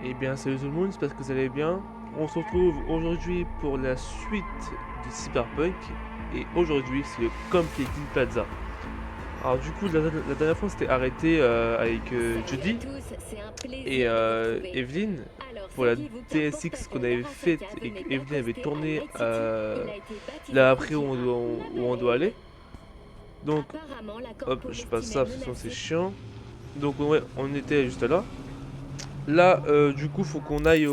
Eh bien, salut tout le monde, j'espère que vous allez bien. On se retrouve aujourd'hui pour la suite de Cyberpunk. Et aujourd'hui, c'est le Completing Plaza. Alors, du coup, la dernière fois, on s'était arrêté avec Judy et Evelyn pour la DSX qu'on avait faite et que Evelyn avait tourné là après où on doit aller. Donc, hop, je passe ça, de toute façon, c'est chiant. Donc, ouais, on était juste là. Là, du coup, faut qu'on aille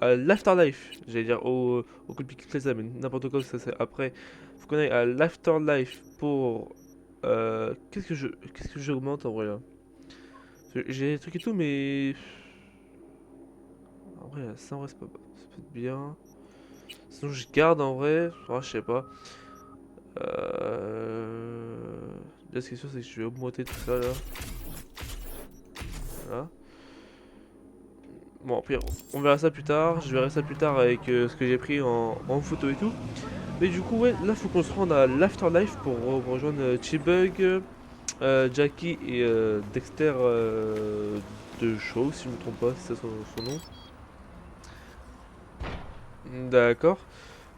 à l'Afterlife. J'allais dire au Compliqué Plaza, mais n'importe quoi, ça c'est après. Faut qu'on aille à l'Afterlife pour. Qu'est-ce que j'augmente en vrai là? J'ai des trucs et tout, mais. En vrai, ça en vrai, c'est pas. Ça peut être bien. Sinon, je garde en vrai. Je sais pas. Là, ce qui est sûr, c'est que je vais augmenter tout ça là. Voilà. Bon, puis on verra ça plus tard. Je verrai ça plus tard avec ce que j'ai pris en photo et tout. Mais du coup, ouais, là, faut qu'on se rende à l'Afterlife pour rejoindre Chibug, Jackie et Dexter de Shaw, si je me trompe pas, c'est ça son nom. D'accord.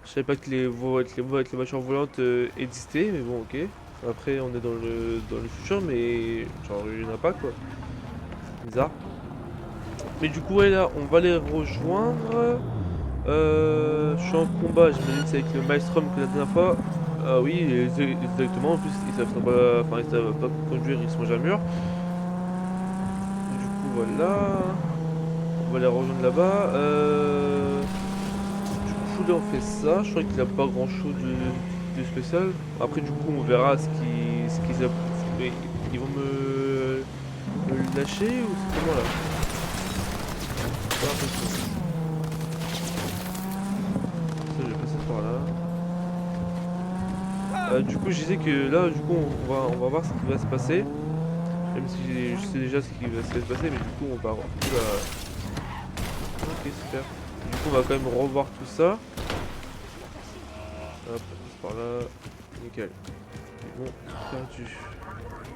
Je savais pas que les voitures volantes existaient, mais bon, ok. Après, on est dans le futur, mais genre, il y en a pas quoi. Bizarre. Mais du coup, ouais, là, on va les rejoindre. Je suis en combat, j'imagine que c'est avec le Maelstrom que la dernière fois. Ah oui, exactement, en plus ils savent pas, enfin, ils savent pas conduire, ils sont jamais mûrs. Du coup voilà, on va les rejoindre là-bas. Du coup là on fait ça, je crois qu'il n'y a pas grand chose de spécial. Après du coup on verra ce qu'ils mais ils vont me lâcher ou c'est comment là? Pas l'impression. Ça je vais passer par là. Du coup, je disais que là, du coup, on va voir ce qui va se passer. Même si je sais déjà ce qui va se passer, mais du coup, on va. Oula. Ok, super. Du coup, on va quand même revoir tout ça. Hop, par là. Nickel. Bon, perdu.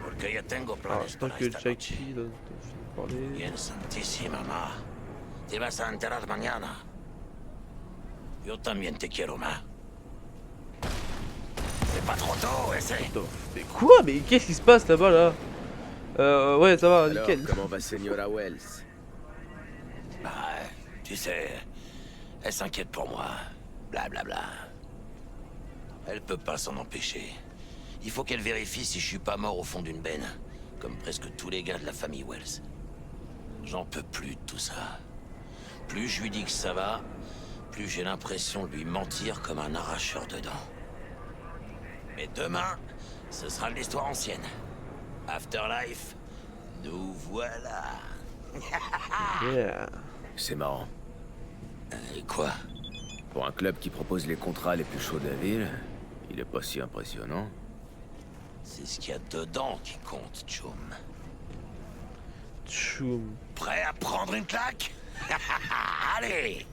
Porque ya tengo Alors, planes tant para que esta noche. Jackie, dont je viens de parler. Bien santísima, ma. Te vas a enterar mañana. Yo también te quiero, ma. C'est pas trop tôt, essaie. Attends, mais quoi? Mais qu'est-ce qui se passe là-bas là? Ouais, ça va, Alors, nickel. comment va Señora Wells? Ah, tu sais, elle s'inquiète pour moi. Blablabla. Bla, bla. Elle peut pas s'en empêcher. Il faut qu'elle vérifie si je suis pas mort au fond d'une benne. Comme presque tous les gars de la famille Wells. J'en peux plus de tout ça. Plus je lui dis que ça va, plus j'ai l'impression de lui mentir comme un arracheur de dents. Mais demain, ce sera de l'histoire ancienne. Afterlife, nous voilà. Yeah. C'est marrant. Et quoi? Pour un club qui propose les contrats les plus chauds de la ville, il est pas si impressionnant. C'est ce qu'il y a dedans qui compte, Chum. Tchoum. Prêt à prendre une claque? Allez!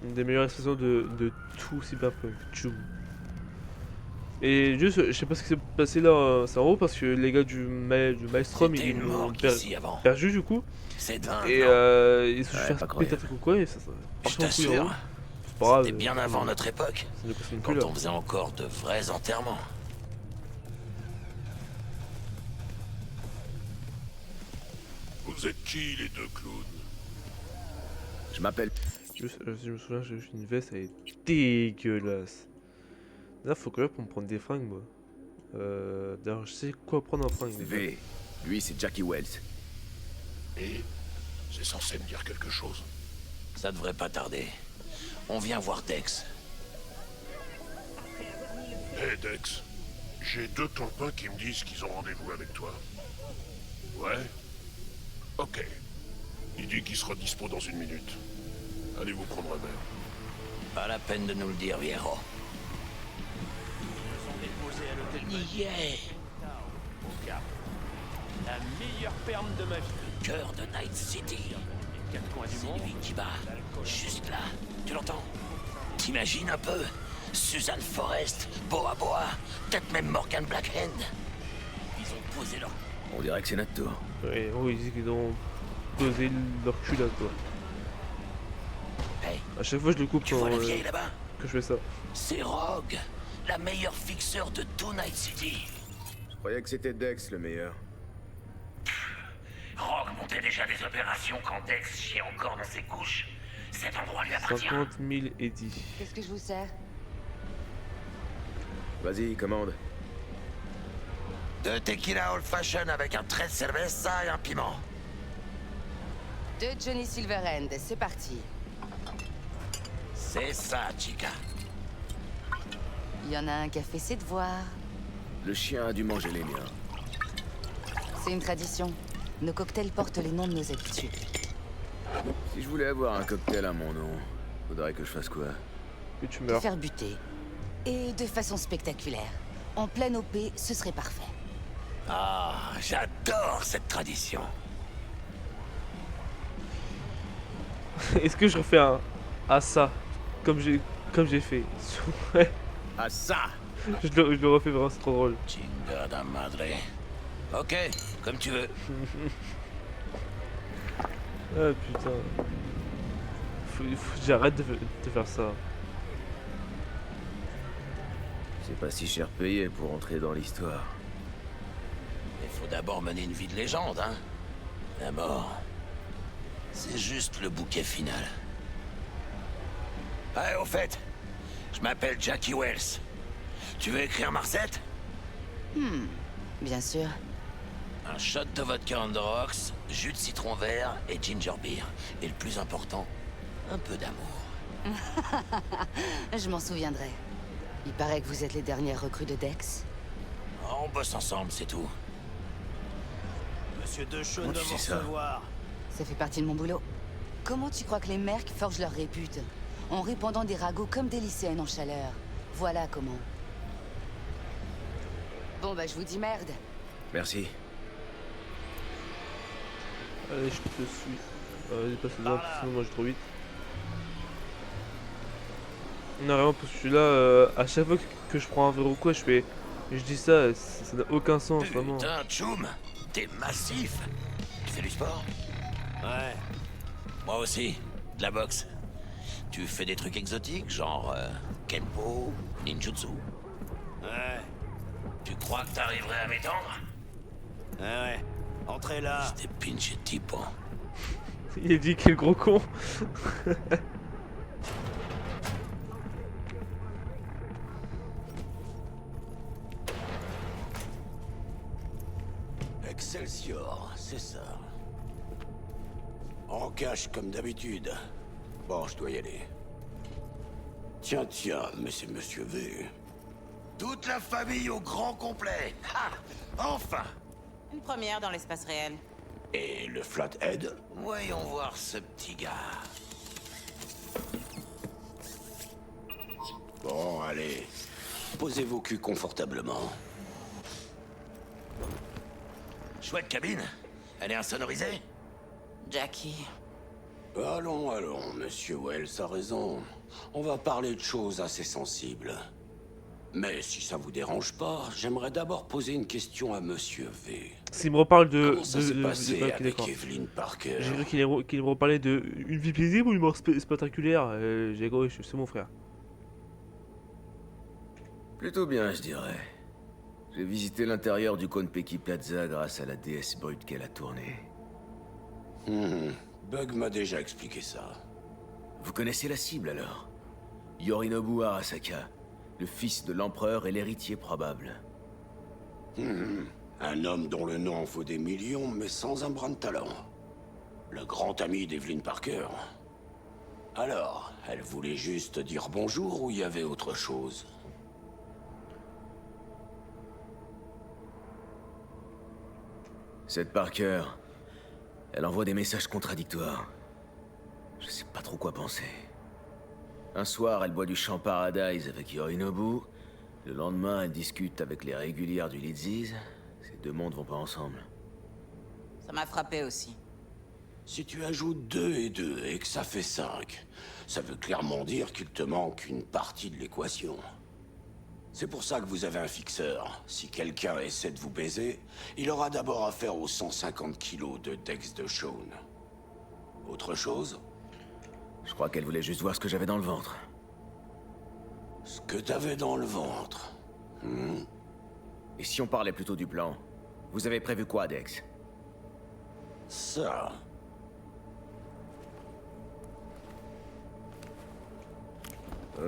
Une des meilleures expressions de tout Cyberpunk. Tchoum. Et juste, je sais pas ce qui s'est passé là, c'est en haut parce que les gars du Maelstrom C'était ils une m'ont morgue ici avant. perdu du coup. C'est dingue, Et non? ils se sont Ouais, fait pas péter un croyable. truc ou quoi et ça Je partait en couille en haut. t'assure, C'est pas grave. c'était bien avant notre époque, Ça ne concerne plus quand là. on faisait encore de vrais enterrements. Vous êtes qui, les deux clowns? Je m'appelle... Je me souviens, j'ai une veste, elle est dégueulasse. Là, faut que j'aille pour me prendre des fringues, moi. D'ailleurs, je sais quoi prendre en fringues. Déjà. V. Lui, c'est Jackie Wells. Et c'est censé me dire quelque chose. Ça devrait pas tarder. On vient voir Dex. Hé Dex, j'ai deux clampins qui me disent qu'ils ont rendez-vous avec toi. Ouais? Ok. Il dit qu'il sera dispo dans une minute. Allez vous prendre un verre. Pas la peine de nous le dire, Viero. Yeah. La meilleure perme de ma vie. Cœur de Night City. Les quatre coins du C'est monde. lui qui bat. Juste là. Tu l'entends? T'imagines un peu? Suzanne Forrest, Boa Boa, peut-être même Morgan Blackhand. Ils ont posé leur... On dirait que c'est notre tour. Ouais, oh, ils disent qu'ils ont posé leur cul là, quoi. À chaque fois, je le coupe Tu quand vois la vieille là-bas? que je fais ça. C'est Rogue, la meilleure fixeur de tout Night City. Je croyais que c'était Dex le meilleur. Rogue montait déjà des opérations quand Dex chiait encore dans ses couches. Cet endroit lui appartient. 50 000 Eddie. Qu'est-ce que je vous sers? Vas-y, commande. 2 tequila old fashion avec un trait de cerveza et un piment. 2 Johnny Silverhand, c'est parti. C'est ça, chica. Il y en a un qui a fait ses devoirs. Le chien a dû manger les miens. C'est une tradition. Nos cocktails portent les noms de nos habitués. Si je voulais avoir un cocktail à mon nom, faudrait que je fasse quoi? Que tu Te meurs. faire buter. Et de façon spectaculaire. En pleine OP, ce serait parfait. Ah, j'adore cette tradition. Est-ce que je refais un à ça comme j'ai fait? Ouais, Ah ça! je le refais vraiment, c'est trop drôle. Chingada madre. Ok, comme tu veux. Ah putain. Faut que j'arrête de faire ça. C'est pas si cher payé pour entrer dans l'histoire. Il faut d'abord mener une vie de légende, hein. La mort, c'est juste le bouquet final. Ouais, au fait, je m'appelle Jackie Wells. Tu veux écrire Marcette? Bien sûr. Un shot de vodka on the rocks, jus de citron vert et ginger beer. Et le plus important, un peu d'amour. Je m'en souviendrai. Il paraît que vous êtes les dernières recrues de Dex. On bosse ensemble, c'est tout. Monsieur Dechaune Comment doit tu vous sais ça? recevoir. Ça fait partie de mon boulot. Comment tu crois que les mercs forgent leur répute? En répandant des ragots comme des lycéennes en chaleur. Voilà comment. Bon bah je vous dis merde. Merci. Allez, je te suis. Vas-y, passe le sinon moi je vais trop vite. Non, vraiment, parce que je suis là, à chaque fois que je prends un verre ou quoi, je dis ça, ça n'a aucun sens, vraiment. Putain, Tchoum, t'es massif. Tu fais du sport? Ouais. Moi aussi, de la boxe. Tu fais des trucs exotiques, genre Kenpo, Ninjutsu? Ouais. Tu crois que t'arriverais à m'étendre? Ouais. Entrez là. J'étais pinché type, hein. Il a dit quel gros con. Excelsior, c'est ça. En cache comme d'habitude. Bon, je dois y aller. Tiens, mais c'est Monsieur V. Toute la famille au grand complet. Ha! Enfin! Une première dans l'espace réel. Et le Flathead? Voyons voir ce petit gars. Bon, allez. Posez vos culs confortablement. Chouette cabine. Elle est insonorisée? Jackie. Allons, Monsieur Wells a raison. On va parler de choses assez sensibles. Mais si ça vous dérange pas, j'aimerais d'abord poser une question à Monsieur V. S'il me reparle de... Comment ça s'est passé ok, avec d'accord. Evelyn Parker? J'ai cru qu'il me reparlait de une vie paisible ou une mort spectaculaire. J'ai gros, c'est mon frère. Plutôt bien, je dirais. J'ai visité l'intérieur du Konpeki Plaza grâce à la déesse brute qu'elle a tournée. Bug m'a déjà expliqué ça. Vous connaissez la cible alors? Yorinobu Arasaka, le fils de l'empereur et l'héritier probable. Un homme dont le nom en vaut des millions, mais sans un brin de talent. Le grand ami d'Evelyn Parker. Alors, elle voulait juste dire bonjour ou il y avait autre chose? Cette Parker, elle envoie des messages contradictoires. Je sais pas trop quoi penser. Un soir, elle boit du champ Paradise avec Yorinobu. Le lendemain, elle discute avec les régulières du Lidziz. Ces deux mondes vont pas ensemble. Ça m'a frappé aussi. Si tu ajoutes 2 et 2 et que ça fait 5, ça veut clairement dire qu'il te manque une partie de l'équation. C'est pour ça que vous avez un fixeur. Si quelqu'un essaie de vous baiser, il aura d'abord affaire aux 150 kilos de Dex de Shaun. Autre chose? Je crois qu'elle voulait juste voir ce que j'avais dans le ventre. Ce que t'avais dans le ventre. Et si on parlait plutôt du plan? Vous avez prévu quoi, Dex? Ça.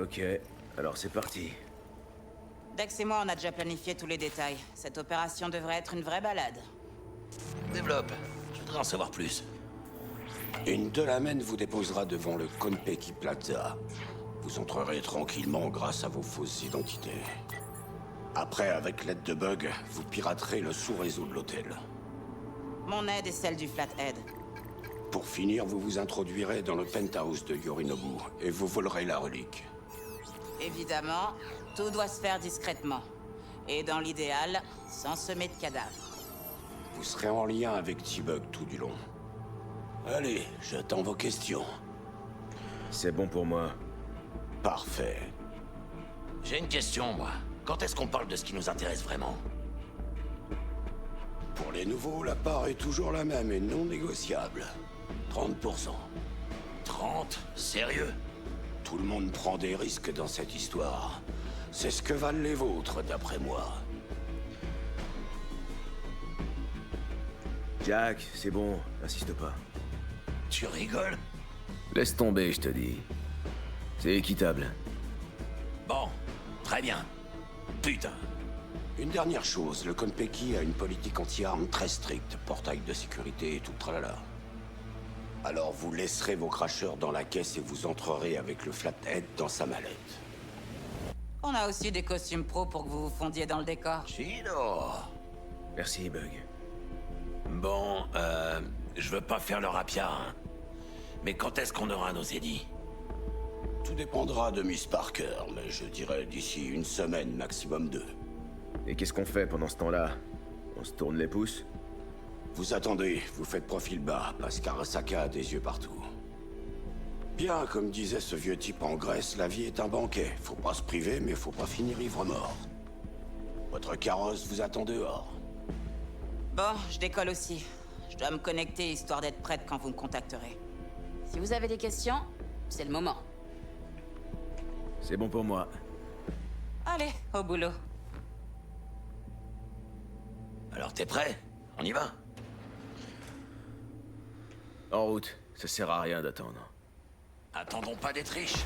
Ok, alors c'est parti. Dex et moi, on a déjà planifié tous les détails. Cette opération devrait être une vraie balade. Développe. Je voudrais en savoir plus. Une Delamain vous déposera devant le Konpeki Plaza. Vous entrerez tranquillement grâce à vos fausses identités. Après, avec l'aide de Bug, vous piraterez le sous-réseau de l'hôtel. Mon aide est celle du Flathead. Pour finir, vous vous introduirez dans le penthouse de Yorinobu et vous volerez la relique. Évidemment, tout doit se faire discrètement. Et dans l'idéal, sans semer de cadavres. Vous serez en lien avec T-Bug tout du long. Allez, j'attends vos questions. C'est bon pour moi. Parfait. J'ai une question, moi. Quand est-ce qu'on parle de ce qui nous intéresse vraiment? Pour les nouveaux, la part est toujours la même et non négociable. 30%. 30? Sérieux? Tout le monde prend des risques dans cette histoire. C'est ce que valent les vôtres, d'après moi. Jack, c'est bon, insiste pas. Tu rigoles? Laisse tomber, je te dis. C'est équitable. Bon, très bien. Putain. Une dernière chose, le Konpeki a une politique anti-armes très stricte, portail de sécurité et tout le tralala. Alors vous laisserez vos cracheurs dans la caisse et vous entrerez avec le Flathead dans sa mallette. On a aussi des costumes pro pour que vous vous fondiez dans le décor. Chino. Merci, Bug. Bon, je veux pas faire le rapia, hein. Mais quand est-ce qu'on aura nos édits? Tout dépendra de Miss Parker, mais je dirais d'ici une semaine, maximum 2. Et qu'est-ce qu'on fait pendant ce temps-là? On se tourne les pouces? Vous attendez, vous faites profil bas, parce qu'Arasaka a des yeux partout. Bien, comme disait ce vieux type en Grèce, la vie est un banquet. Faut pas se priver, mais faut pas finir ivre-mort. Votre carrosse vous attend dehors. Bon, je décolle aussi. Je dois me connecter histoire d'être prête quand vous me contacterez. Si vous avez des questions, c'est le moment. C'est bon pour moi. Allez, au boulot. Alors t'es prêt? On y va? En route, ça sert à rien d'attendre. Attendons pas d'être riches.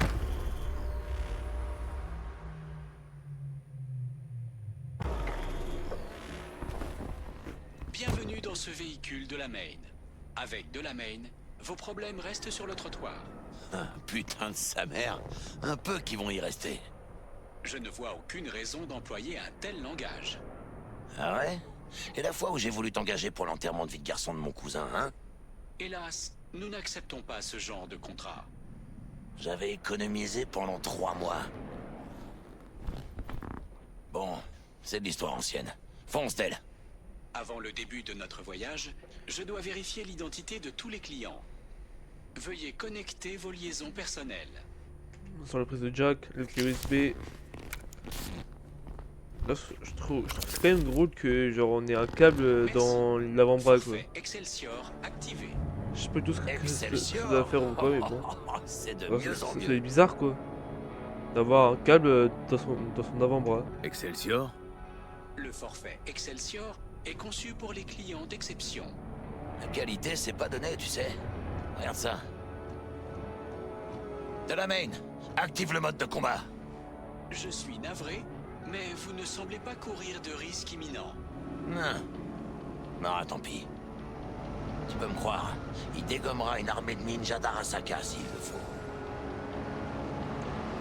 Bienvenue dans ce véhicule de la Main. Avec de la Main, vos problèmes restent sur le trottoir. Ah, putain de sa mère. Un peu qui vont y rester. Je ne vois aucune raison d'employer un tel langage. Ah ouais? Et la fois où j'ai voulu t'engager pour l'enterrement de vie de garçon de mon cousin, hein? Hélas, nous n'acceptons pas ce genre de contrat. J'avais économisé pendant 3 mois. Bon, c'est de l'histoire ancienne. Fonce, Del. Avant le début de notre voyage, je dois vérifier l'identité de tous les clients. Veuillez connecter vos liaisons personnelles. Sur la prise de jack, le clé USB. Là, je trouve c'est quand même drôle que genre on ait un câble Merci. dans l'avant-bras quoi. Forfait Excelsior activé. Je sais pas tout ce que ça Excelsior. doit faire ou quoi, mais bon. C'est de Ouais, mieux en c'est mieux. bizarre quoi. D'avoir un câble dans son avant-bras. Excelsior? Le forfait Excelsior est conçu pour les clients d'exception. La qualité, c'est pas donné, tu sais. Regarde ça. De la main, active le mode de combat. Je suis navré, mais vous ne semblez pas courir de risque imminent. Non, tant pis. Tu peux me croire, il dégommera une armée de ninjas d'Arasaka s'il le faut.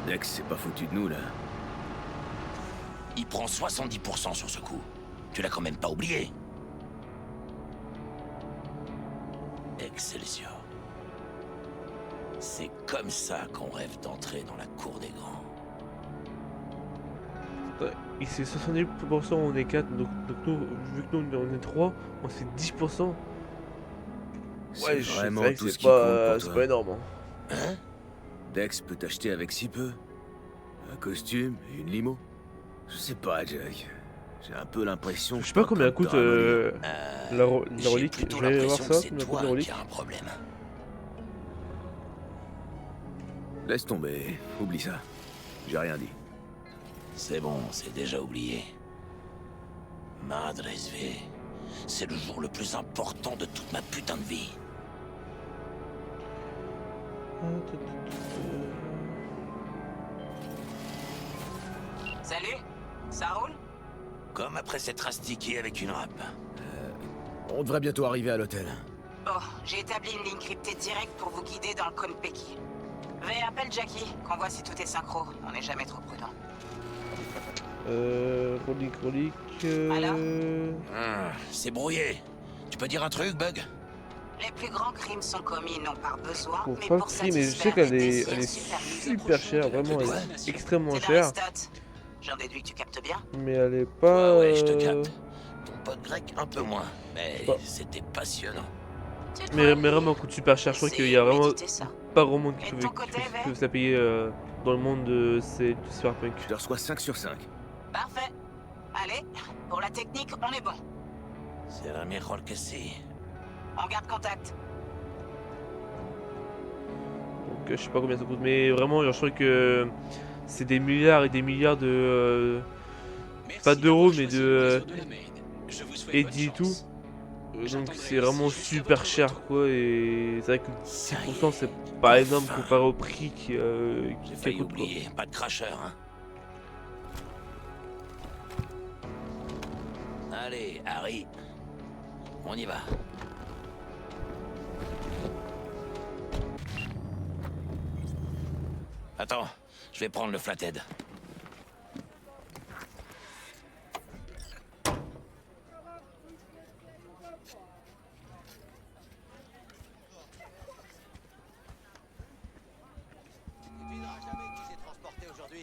Dex, c'est pas foutu de nous, là. Il prend 70% sur ce coup. Tu l'as quand même pas oublié. Excelsior. C'est comme ça qu'on rêve d'entrer dans la cour des grands. Ouais, et c'est 70%, on est 4, donc nous, vu que nous on est 3, on c'est 10%. C'est vraiment vrai que tout c'est ce qui compte pas, pour c'est toi. pas énorme. Hein. Hein? Dex peut t'acheter avec si peu. Un costume et une limo. Je sais pas, Jack. J'ai un peu l'impression que Je sais pas combien coûte la J'ai relique. plutôt Je vais voir l'impression que ça, c'est combien coûte toi la relique. qui as un problème. Laisse tomber, oublie ça. J'ai rien dit. C'est bon, c'est déjà oublié. Madre SV, c'est le jour le plus important de toute ma putain de vie. Salut, ça roule? Comme après s'être astiqué avec une râpe. On devrait bientôt arriver à l'hôtel. Bon, j'ai établi une ligne cryptée directe pour vous guider dans le Konpeki. Veuillez appelle Jackie, qu'on voit si tout est synchro. On n'est jamais trop prudent. Relique. Alors C'est brouillé. Tu peux dire un truc, Bug? Les plus grands crimes sont commis non par besoin, Pour mais pas pour de prix, mais je sais satisfaire qu'elle des est, désirs elle est supervisés. super chère, vraiment, elle est extrêmement C'est chère. d'Aristote. J'en déduis que tu captes bien. Mais elle est pas. Ouais, je te capte. Ton pote grec, un peu moins. Mais Pas. c'était passionnant. Tu te Mais vois, vraiment, coûte super cher. Je crois qu'il y a essayez de vraiment méditer ça. pas grand monde qui Et peut, de ton côté, Vert se la payer dans le monde de Cyberpunk. Je te reçois 5 sur 5. Parfait. Allez, pour la technique, on est bon. C'est la mejor que si. On garde contact. Donc je sais pas combien ça coûte, mais vraiment, genre, je crois que c'est des milliards et des milliards de. Pas d'euros, mais de. Eddy et tout. Donc c'est vraiment super cher, quoi. Et c'est vrai que 6% c'est pas énorme comparé au prix qui J'ai failli coûte, quoi. oublier. Pas de cracheur, hein. Allez, Harry. On y va. Attends, je vais prendre le flathead.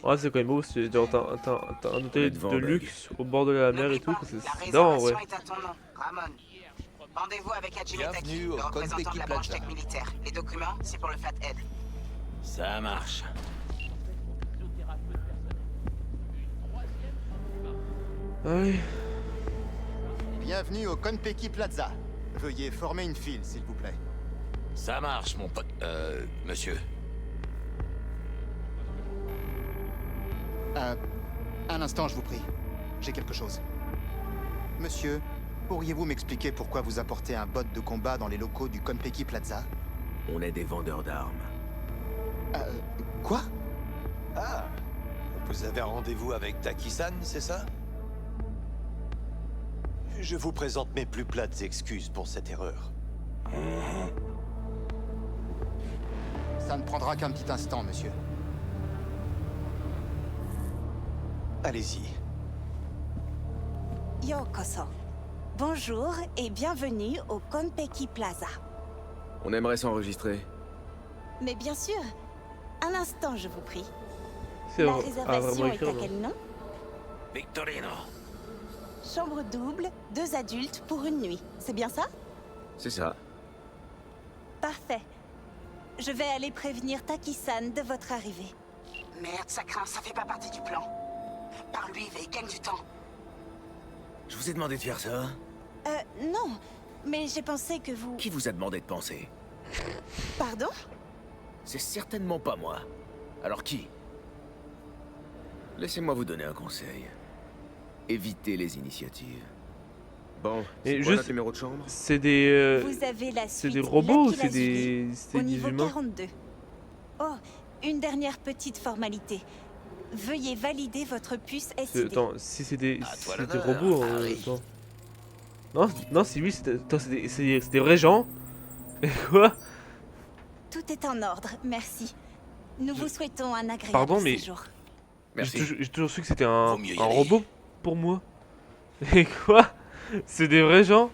Ouais, c'est quand même beau, c'est genre t'as un hôtel devant, de Bug. luxe au bord de la mer et N'oublie tout, pas, c'est la énorme en vrai. réservation est à ton nom, Ramon. Rendez-vous avec Hajime Taki, Bienvenue le au représentant de Konpeki la branche Plaza. tech militaire. Les documents, c'est pour le Flathead. Ça marche. Ouais. Bienvenue au Konpeki Plaza. Veuillez former une file, s'il vous plaît. Ça marche, mon pote. Monsieur. Un instant, je vous prie. J'ai quelque chose. Monsieur, pourriez-vous m'expliquer pourquoi vous apportez un bot de combat dans les locaux du Konpeki Plaza? On est des vendeurs d'armes. Quoi? Ah, vous avez un rendez-vous avec Taki-san, c'est ça? Je vous présente mes plus plates excuses pour cette erreur. Ça ne prendra qu'un petit instant, monsieur. Allez-y. Yokoso. Bonjour et bienvenue au Konpeki Plaza. On aimerait s'enregistrer. Mais bien sûr, un instant je vous prie. C'est La vraiment réservation est écrire, à quel nom? Victorino. Chambre double, 2 adultes pour une nuit. C'est bien ça? C'est ça. Parfait. Je vais aller prévenir Taki-san de votre arrivée. Merde, ça craint, ça fait pas partie du plan. Parle-lui, il gagne du temps. Je vous ai demandé de faire ça. Non. Mais j'ai pensé que vous... Qui vous a demandé de penser? Pardon? C'est certainement pas moi. Alors qui? Laissez-moi vous donner un conseil. Évitez les initiatives. Bon, c'est Et quoi juste- notre numéro de chambre? C'est des. Vous avez la C'est suite des robots ou c'est Lapis-Lazuli, des au niveau humains? 42. Oh, une dernière petite formalité. Veuillez valider votre puce SID. Attends, si c'est des, À toi c'est des l'honneur, robots, Harry. attends. Non, c'est oui, attends, c'est des vrais gens. Et quoi? Tout est en ordre, merci. Nous vous souhaitons un agréable Pardon, mais- séjour. Merci. J'ai toujours su que c'était un Vaut mieux y un aller. robot pour moi. Et quoi? C'est des vrais gens?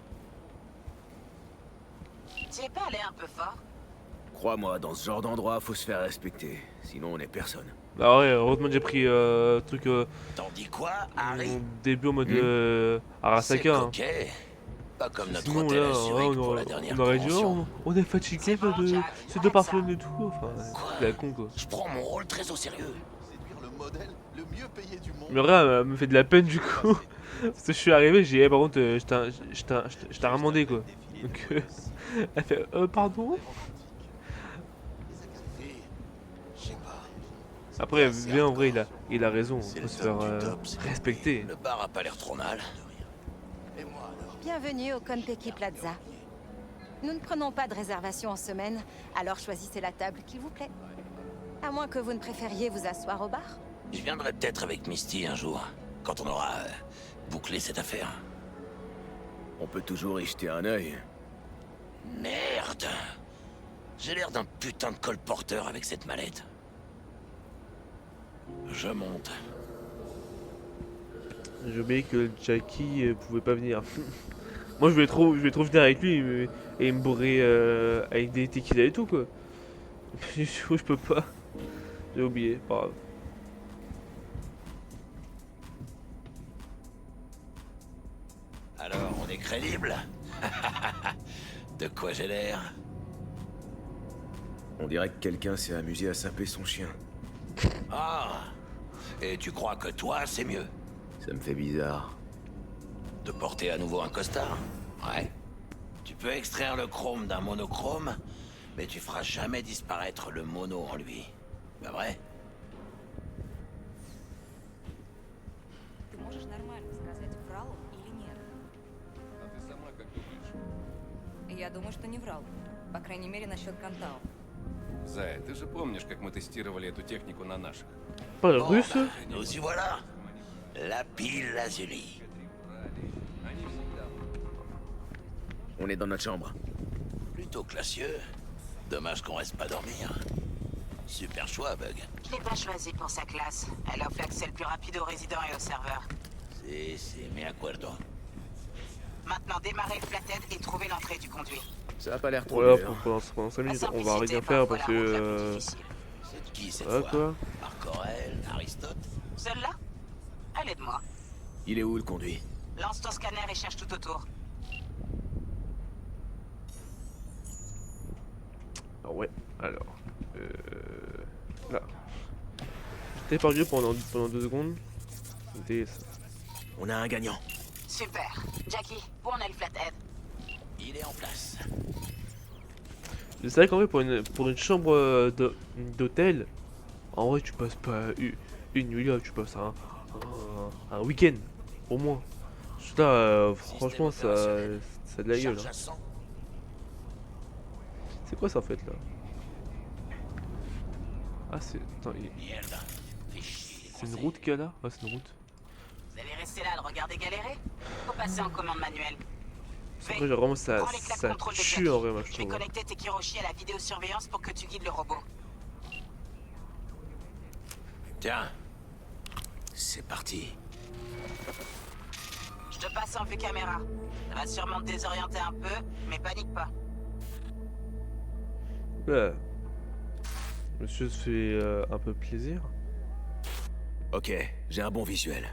Tu es pas allé un peu fort? Crois-moi, dans ce genre d'endroit, faut se faire respecter. Sinon, on est personne. Ah ouais, heureusement que j'ai pris truc T'en dis quoi, Harry? mon début en mode C'est Arasaka. Hein. coquet. Pas comme notre Sinon hôtel là, à Zurich on pour aurait, la dernière on aurait dit convention. oh, on est fatigué C'est bon, de Jack, ces arrête deux ça. personnes et tout. Enfin, Quoi? c'est la con quoi. Je prends mon rôle très au sérieux. Séduire le modèle le mieux payé du monde. Mais rien me fait de la peine du coup. Parce que je suis arrivé, j'ai dit par contre, je t'ai remandé quoi. Donc, elle fait pardon? Et j'aime Après, bien en vrai, il a raison. C'est Il le faut se faire top du top, c'est respecter. Le bar a pas l'air trop mal. Bienvenue au Konpeki Plaza. Nous ne prenons pas de réservation en semaine, alors choisissez la table qui vous plaît. À moins que vous ne préfériez vous asseoir au bar. Je viendrai peut-être avec Misty un jour, quand on aura bouclé cette affaire. On peut toujours y jeter un œil. Merde! J'ai l'air d'un putain de colporteur avec cette mallette. Je monte. J'ai oublié que Jackie pouvait pas venir. Moi, je voulais trop venir avec lui et me bourrer avec des tequila et tout, quoi. Du coup, je peux pas. J'ai oublié, pas grave. Alors, on est crédible? De quoi j'ai l'air? On dirait que quelqu'un s'est amusé à saper son chien. Ah! Et tu crois que toi, c'est mieux? Ça me fait bizarre. De porter à nouveau un costard? Ouais. Tu peux extraire le chrome d'un monochrome, mais tu feras jamais disparaître le mono en lui. Pas vrai? Ты можешь нормально сказать, врал или нет? А ты сама как думаешь? Я думаю, что не врал. По крайней мере, насчет Кантау. Зая, ты же помнишь, как мы тестировали эту технику на наших? Pas le russe? Nous y voilà. La pile lazuli. On est dans notre chambre. Plutôt classieux. Dommage qu'on reste pas dormir. Super choix, Bug. Je l'ai pas choisi pour sa classe. Elle offre l'accès le plus rapide aux résidents et aux serveurs. C'est me acuerdo. Maintenant, démarrez le flathead et trouvez l'entrée du conduit. Ça a pas l'air trop Voilà, dur. pendant 5 minutes, La on va rien simplicité faire parfois parce la route la que. plus difficile. C'est qui cette Ouais, fois? quoi. Marc Aurèle, Aristote? Celle-là? Elle est de moi. Il est où le conduit? Lance ton scanner et cherche tout autour. Ah ouais, alors. Là. J'étais perdu pendant 2 secondes. C'était ça. On a un gagnant. Super. Jackie, où en est le flathead? Il est en place. C'est vrai qu'en vrai, pour une chambre d'hôtel, en vrai, tu passes pas une nuit là, tu passes un week-end, au moins. Là, franchement, ça a de la gueule. Charge Hein. à 100. C'est quoi ça en fait là? Ah, c'est. Attends, Merde. Fais chier, c'est une Français. route qu'il y a là? Ah, c'est une route. Vous allez rester là à le regarder galérer? Faut passer en commande manuelle. Après, genre, vraiment, ça Prends les claques contrôle de tue Jackie. en vrai, moi je Je vais trouve. Hein. connecter tes Kiroshi à la vidéosurveillance pour que tu guides le robot. Tiens. C'est parti. Je te passe en vue caméra. Ça va sûrement te désorienter un peu, mais panique pas. Là. Monsieur se fait un peu plaisir. Ok, j'ai un bon visuel.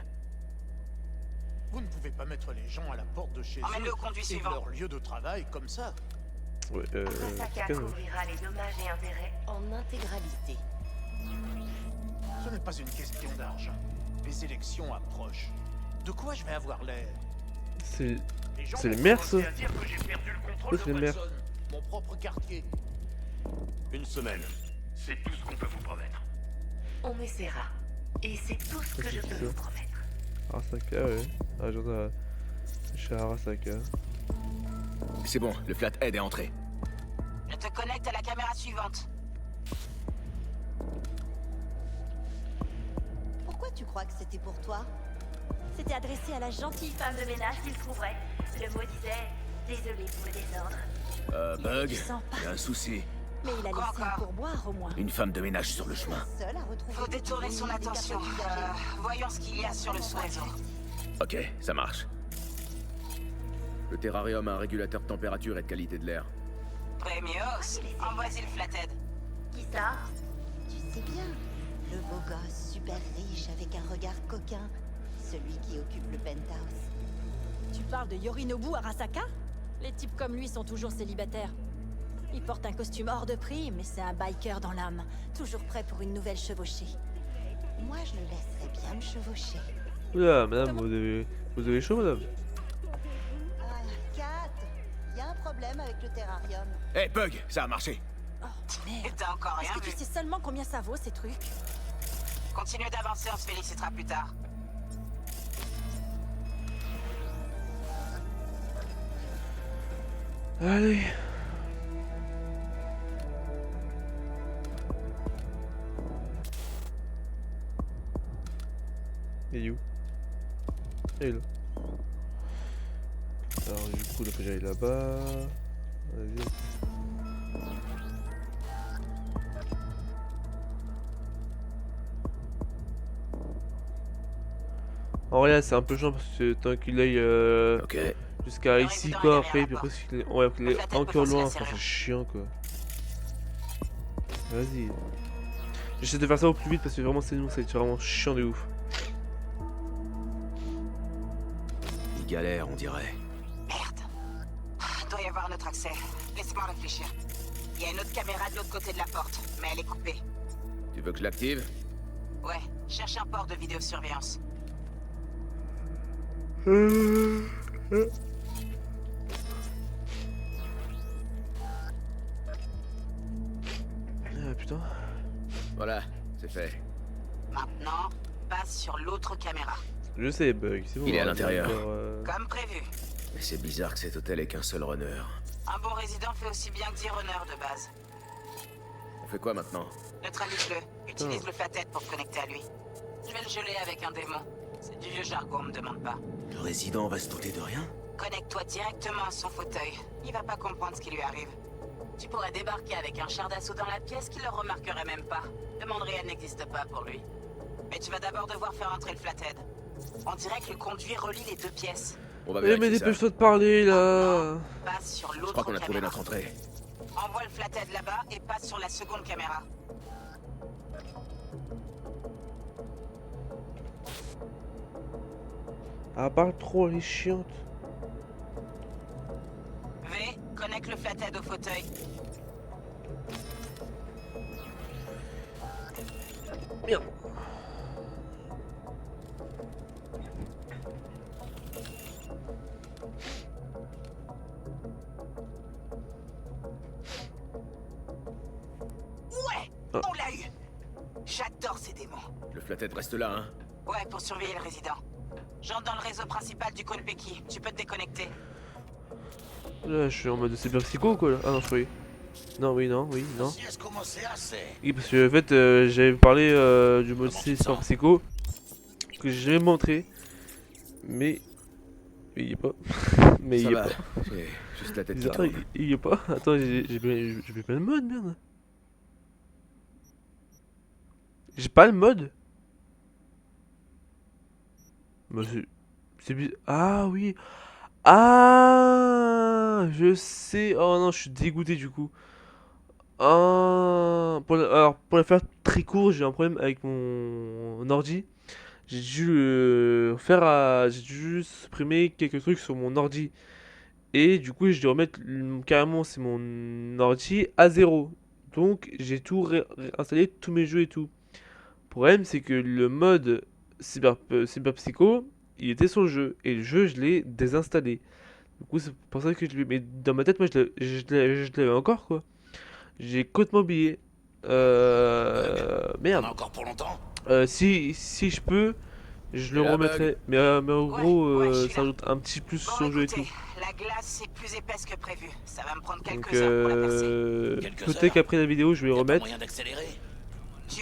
Vous ne pouvez pas mettre les gens à la porte de chez Emmène-le eux au conduit et suivant. leur lieu de travail comme ça. Ouais, Arasaka calme. couvrira les dommages et intérêts en intégralité. Ce n'est pas une question d'argent. Les élections approchent. De quoi je vais avoir l'air? C'est Les gens c'est les vont maires, ça? commencer à dire que j'ai perdu le contrôle Ouais, de c'est les maires. Watson, mon propre quartier. Une semaine. C'est tout ce qu'on peut vous promettre. On essaiera. Et c'est tout ce que je peux vous promettre. Arasaka, ouais. Ah, genre, chez Arasaka. C'est bon, le flathead est entré. Je te connecte à la caméra suivante. Pourquoi tu crois que c'était pour toi? C'était adressé à la gentille femme de ménage qu'il trouverait. Le mot disait « Désolé pour le désordre Bug, Tu sens pas. y a un souci. Mais il a laissé un Encore. pourboire au moins. Une femme de ménage sur le chemin. Seul à retrouver. Faut détourner son attention. Voyons ce qu'il y a sur le sous-réseau. Ok, ça marche. Le terrarium a un régulateur de température et de qualité de l'air. Premios, envoie-y le flathead. Qui ça? Tu sais bien, le beau gosse super riche avec un regard coquin, celui qui occupe le penthouse. Tu parles de Yorinobu Arasaka? Les types comme lui sont toujours célibataires. Il porte un costume hors de prix, mais c'est un biker dans l'âme. Toujours prêt pour une nouvelle chevauchée. Moi, je le laisserais bien me chevaucher. Oula, madame, vous avez chaud, madame? Ah, Kat, y a un problème avec le terrarium. Hey, Bug, ça a marché. Oh, merde. T'as encore rien Est-ce que vu. tu sais seulement combien ça vaut, ces trucs? Continuez d'avancer, on se félicitera plus tard. Allez. Il est où? Il est là. Alors du coup, là, faut que j'aille là-bas. Vas-y. En vrai, là, c'est un peu chiant parce que tant qu'il aille jusqu'à ici, quoi, après, puis après, qu'il est encore loin, enfin, c'est chiant, quoi. Vas-y. J'essaie de faire ça au plus vite parce que vraiment, c'est nous, ça va être vraiment chiant de ouf. Il galère, on dirait. Il doit y avoir un autre accès. Laissez-moi réfléchir. Il y a une autre caméra de l'autre côté de la porte, mais elle est coupée. Tu veux que je l'active? Ouais, cherche un port de vidéosurveillance. Ah putain. Voilà, c'est fait. Maintenant, passe sur l'autre caméra. Je sais, Bug, c'est bon. Il est à l'intérieur. Comme prévu. Mais c'est bizarre que cet hôtel ait qu'un seul runner. Un bon résident fait aussi bien que 10 runners de base. On fait quoi maintenant? Neutralise-le. Utilise le flathead pour te connecter à lui. Je vais le geler avec un démon. C'est du vieux jargon, on me demande pas. Le résident va se douter de rien? Connecte-toi directement à son fauteuil. Il va pas comprendre ce qui lui arrive. Tu pourrais débarquer avec un char d'assaut dans la pièce qu'il ne remarquerait même pas. Demande réelle n'existe pas pour lui. Mais tu vas d'abord devoir faire entrer le flathead. On dirait que le conduit relie les deux pièces. On va mais dépêche-toi de parler là. Passe sur l'autre Je crois qu'on a trouvé caméra. notre entrée. Envoie le flathead là-bas et passe sur la seconde caméra. Ah, parle trop, elle est chiante. V, connecte le flathead au fauteuil. Merde. Ouais, on l'a eu. J'adore ces démons. Le flathead reste là, hein? Ouais, pour surveiller le résident. J'entre dans le réseau principal du Konpeki. Tu peux te déconnecter. Là, je suis en mode cyber psycho quoi là. Ah non, je croyais. Non, oui, non, oui, non. Oui, parce que en fait, j'avais parlé du mode cyber psycho que j'ai montré, mais il y est pas. Mais Ça il y est va, pas. j'ai juste la tête qui Attends, tourne. il y est pas. Attends, j'ai pas le mode, merde. J'ai pas le mode. Bah c'est bizarre. Ah oui. Ah, je sais. Oh non, je suis dégoûté du coup. Ah, alors pour la faire très court, j'ai un problème avec mon ordi. J'ai dû j'ai dû supprimer quelques trucs sur mon ordi. Et du coup, je dois remettre carrément c'est mon ordi à 0. Donc j'ai tout réinstallé, tous mes jeux et tout. Le problème, c'est que le mode cyber psycho, il était sur le jeu. Et le jeu, je l'ai désinstallé. Du coup, c'est pour ça que je l'ai. Mais dans ma tête, moi, je l'avais encore, quoi. J'ai complètement oublié. Merde. On a encore pour longtemps? Si je peux, je le remettrai. Mais en gros, ça ajoute un petit plus sur le jeu et tout. La glace est plus épaisse que prévu. Ça va me prendre quelques Donc, heures pour la percer. peut-être qu'après la vidéo, je vais le remettre.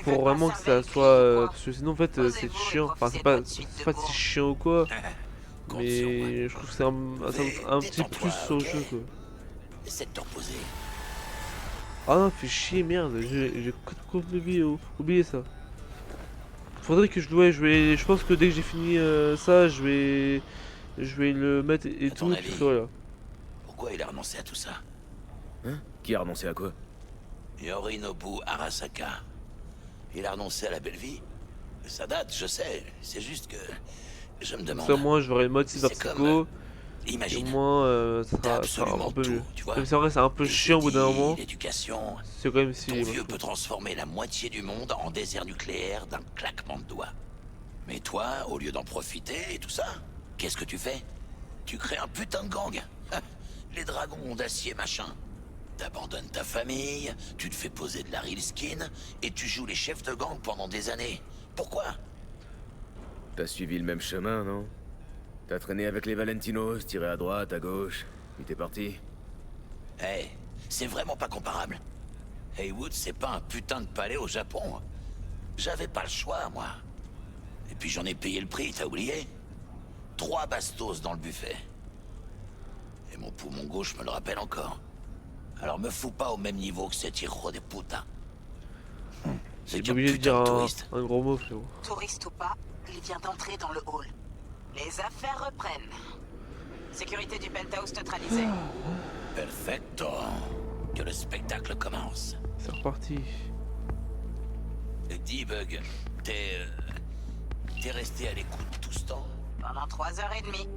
Pour vraiment que ça soit. Parce que sinon, en fait, c'est chiant. Enfin, c'est pas si chiant ou quoi. Mais je trouve que c'est un petit plus sur le jeu, quoi. Essaie de te reposer. Ah non, fait chier, merde. J'ai complètement oublié ça. Faudrait que je pense que dès que j'ai fini ça, je vais le mettre et tout. Puis voilà. Pourquoi il a renoncé à tout ça? Hein? Qui a renoncé à quoi? Yorinobu Arasaka. Il a renoncé à la belle vie. Ça date, je sais. C'est juste que je me demande. Ça, moi, j'aurai le mode cyber psycho. Imagine. Et au moins, ça sera un peu mieux. Même si en vrai, c'est un peu chiant au bout d'un moment. L'éducation. C'est quand même si. Ton vieux peut transformer la moitié du monde en désert nucléaire d'un claquement de doigts. Mais toi, au lieu d'en profiter et tout ça, qu'est-ce que tu fais? Tu crées un putain de gang. Les dragons d'acier machin. T'abandonnes ta famille, tu te fais poser de la real skin et tu joues les chefs de gang pendant des années. Pourquoi? T'as suivi le même chemin, non? T'as traîné avec les Valentinos, tiré à droite, à gauche, puis t'es parti? Hey, c'est vraiment pas comparable. Heywood, c'est pas un putain de palais au Japon. J'avais pas le choix, moi. Et puis j'en ai payé le prix, t'as oublié? 3 bastos dans le buffet. Et mon poumon gauche me le rappelle encore. Alors me fous pas au même niveau que cet hijo de puta. C'est obligé de dire un gros mot, frérot. Touriste ou pas, il vient d'entrer dans le hall. Les affaires reprennent. Sécurité du penthouse neutralisée. Perfecto. Que le spectacle commence. C'est reparti. Dis, Bug, t'es resté à l'écoute tout ce temps? Pendant 3h30.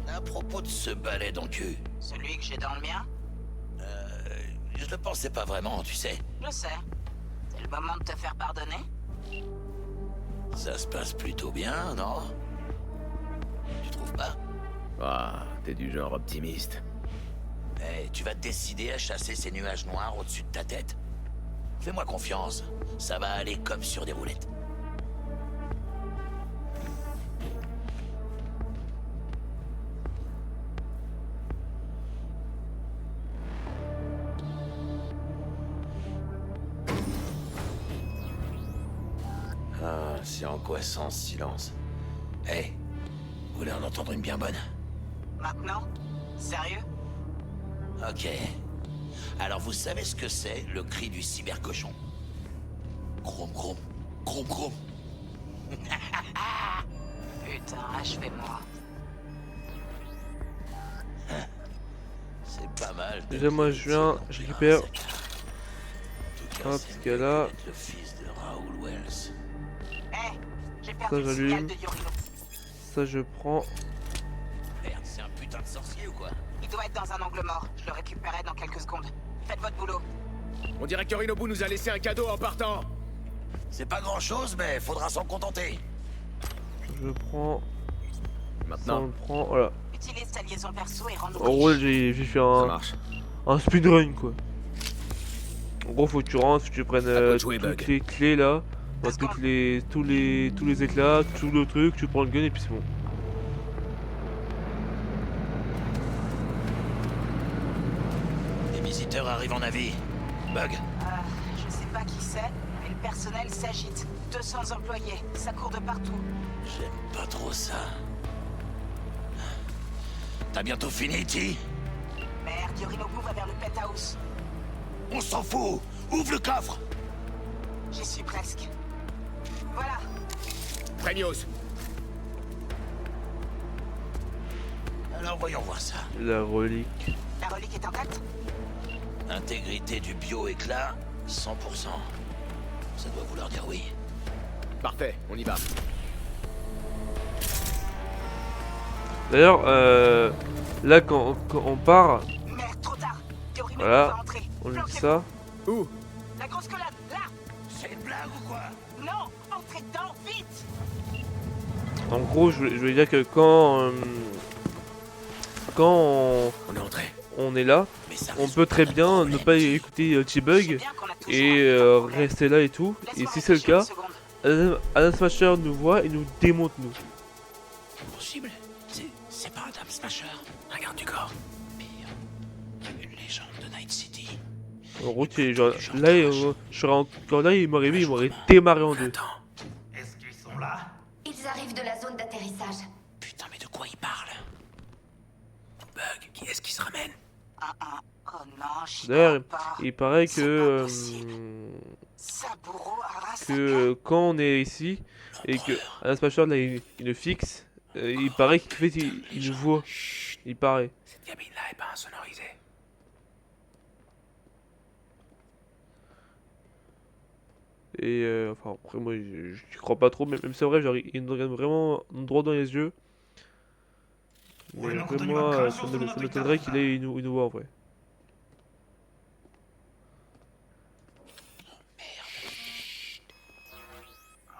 À propos de ce balai dans le cul. Celui que j'ai dans le mien? Je le pensais pas vraiment, tu sais. Je sais. C'est le moment de te faire pardonner? Ça se passe plutôt bien, non? Tu trouves pas? Ah, t'es du genre optimiste. Hey, tu vas te décider à chasser ces nuages noirs au-dessus de ta tête? Fais-moi confiance, ça va aller comme sur des roulettes. Ah, c'est angoissant ce silence. Hey, vous voulez en entendre une bien bonne? Maintenant? Sérieux? Ok. Alors vous savez ce que c'est, le cri du cybercochon? Grom grom, grom grom. Putain, achevez-moi. C'est pas mal. Déjà moi je viens, je récupère. Hop, ce qu'il y a là. Le fils de Raoul Wells. Hey, j'ai Ça perdu le signal j'allume. de Yorino. Ça je prends. Merde, c'est un putain de sorcier ou quoi? Il doit être dans un angle mort. Je le récupérerai dans quelques secondes. Faites votre boulot. On dirait que Yorinobu nous a laissé un cadeau en partant. C'est pas grand chose, mais faudra s'en contenter. Je prends. Ça Maintenant. on le prend. Voilà. Utilise ta liaison perso et rends-nous En gros riches. j'ai fait Ça marche. un speedrun quoi. En gros faut que tu rentres, faut que tu prennes À toi de jouer, toutes Bug. les clés là. Enfin, tous les éclats, tout le truc, tu prends le gun et puis c'est bon. Les visiteurs arrivent en avis. Bug, Je sais pas qui c'est, mais le personnel s'agite. 200 employés, ça court de partout. j'aime pas trop ça. T'as bientôt fini, T? Merde, Yorinobu va vers le penthouse. On s'en fout! Ouvre le coffre! J'y suis presque. Voilà. Premios. Alors voyons voir ça. La relique. La relique est intacte? Intégrité du bio-éclat, 100%. Ça doit vouloir dire oui. Parfait, on y va. D'ailleurs, là quand on part, Merde, trop tard. Yorinobu voilà, va entrer. on lui dit Bloquez-vous. ça. Où? La grosse colonne, là. C'est une blague ou quoi? Non, entrez dedans, vite. En gros, je voulais dire que quand On est entré. on est là, on peut très bien ne pas écouter T-Bug et rester là et tout. Et si c'est le cas, Adam Smasher nous voit et nous démonte nous. Impossible. C'est pas Adam Smasher. Regarde du corps. Pire. Une légende de Night City. En gros, genre, là, je serais encore là, il m'aurait vu, il m'aurait démarré en deux. Est-ce qu'ils sont là? Ils arrivent de la zone d'atterrissage. Putain, mais de quoi il parle? Bug, qui est-ce qui se ramène? Oh non, j'y D'ailleurs, crois pas. il paraît que Saburo Arasaka. quand on est ici et que Adam Smasher là il nous fixe, il paraît qu'il fait il nous voit. Il paraît. Cette gamine-là est pas insonorisée. Et enfin après moi je crois pas trop, même si c'est vrai, genre il nous regarde vraiment droit dans les yeux. Mais après moi ça m'étonnerait il nous voit en vrai.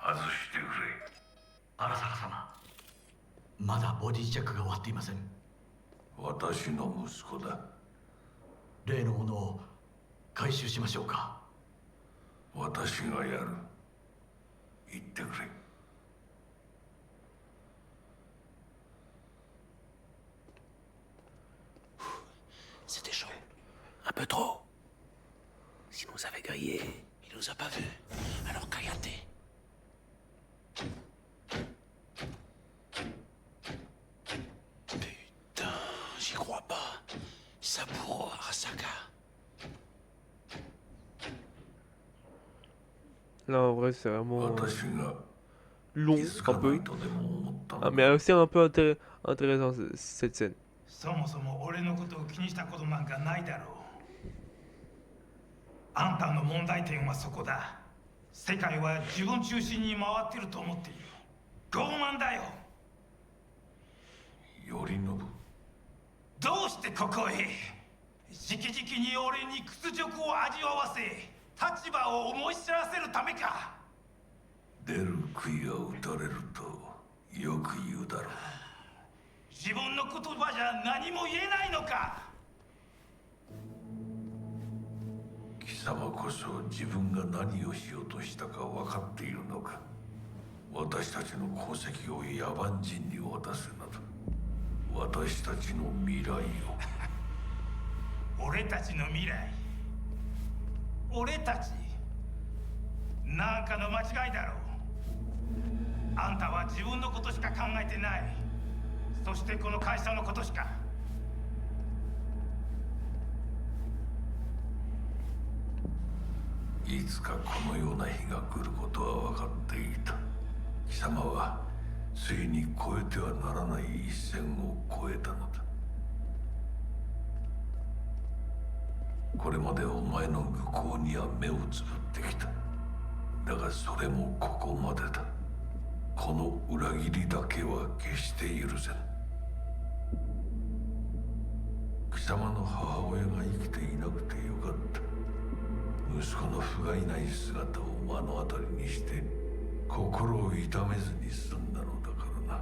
外してくれ。荒坂様、まだボディチェックが終わっていません。私の息子だ。例のものを回収しましょうか。私がやる。言ってくれ。C'était chaud. Un peu trop. Si nous avait grillé. Il nous a pas vus. Alors cállate. Putain, j'y crois pas. Saburo Arasaka. Là, en vrai, c'est vraiment long, un peu. Ah, mais aussi un peu intéressant, cette scène. そもそも俺のことを気にしたことなんかないだろう。あんたの問題点はそこだ。世界は自分中心に回ってると思っている。傲慢だよ。頼信。どうしてここへ？直々に俺に屈辱を味わわせ、立場を思い知らせるためか。出る杭は打たれるとよく言うだろう。自分の言葉じゃ何も言えないのか。貴様こそ自分が何をしようとしたか分かっているのか。私たちの功績を野蛮人に渡すなど、私たちの未来を俺たちの未来。俺たちなんかの間違いだろう。あんたは自分のことしか考えてない。そしてこの会社のことしか。いつかこのような日が来ることは分かっていた。貴様はついに越えてはならない一線を越えたのだ。これまでお前の愚行には目をつぶってきた。だがそれもここまでだ。この裏切りだけは決して許せん。貴様の母親が生きていなくてよかった。息子の不甲斐ない姿を目の当たりにして心を痛めずに済んだのだからな。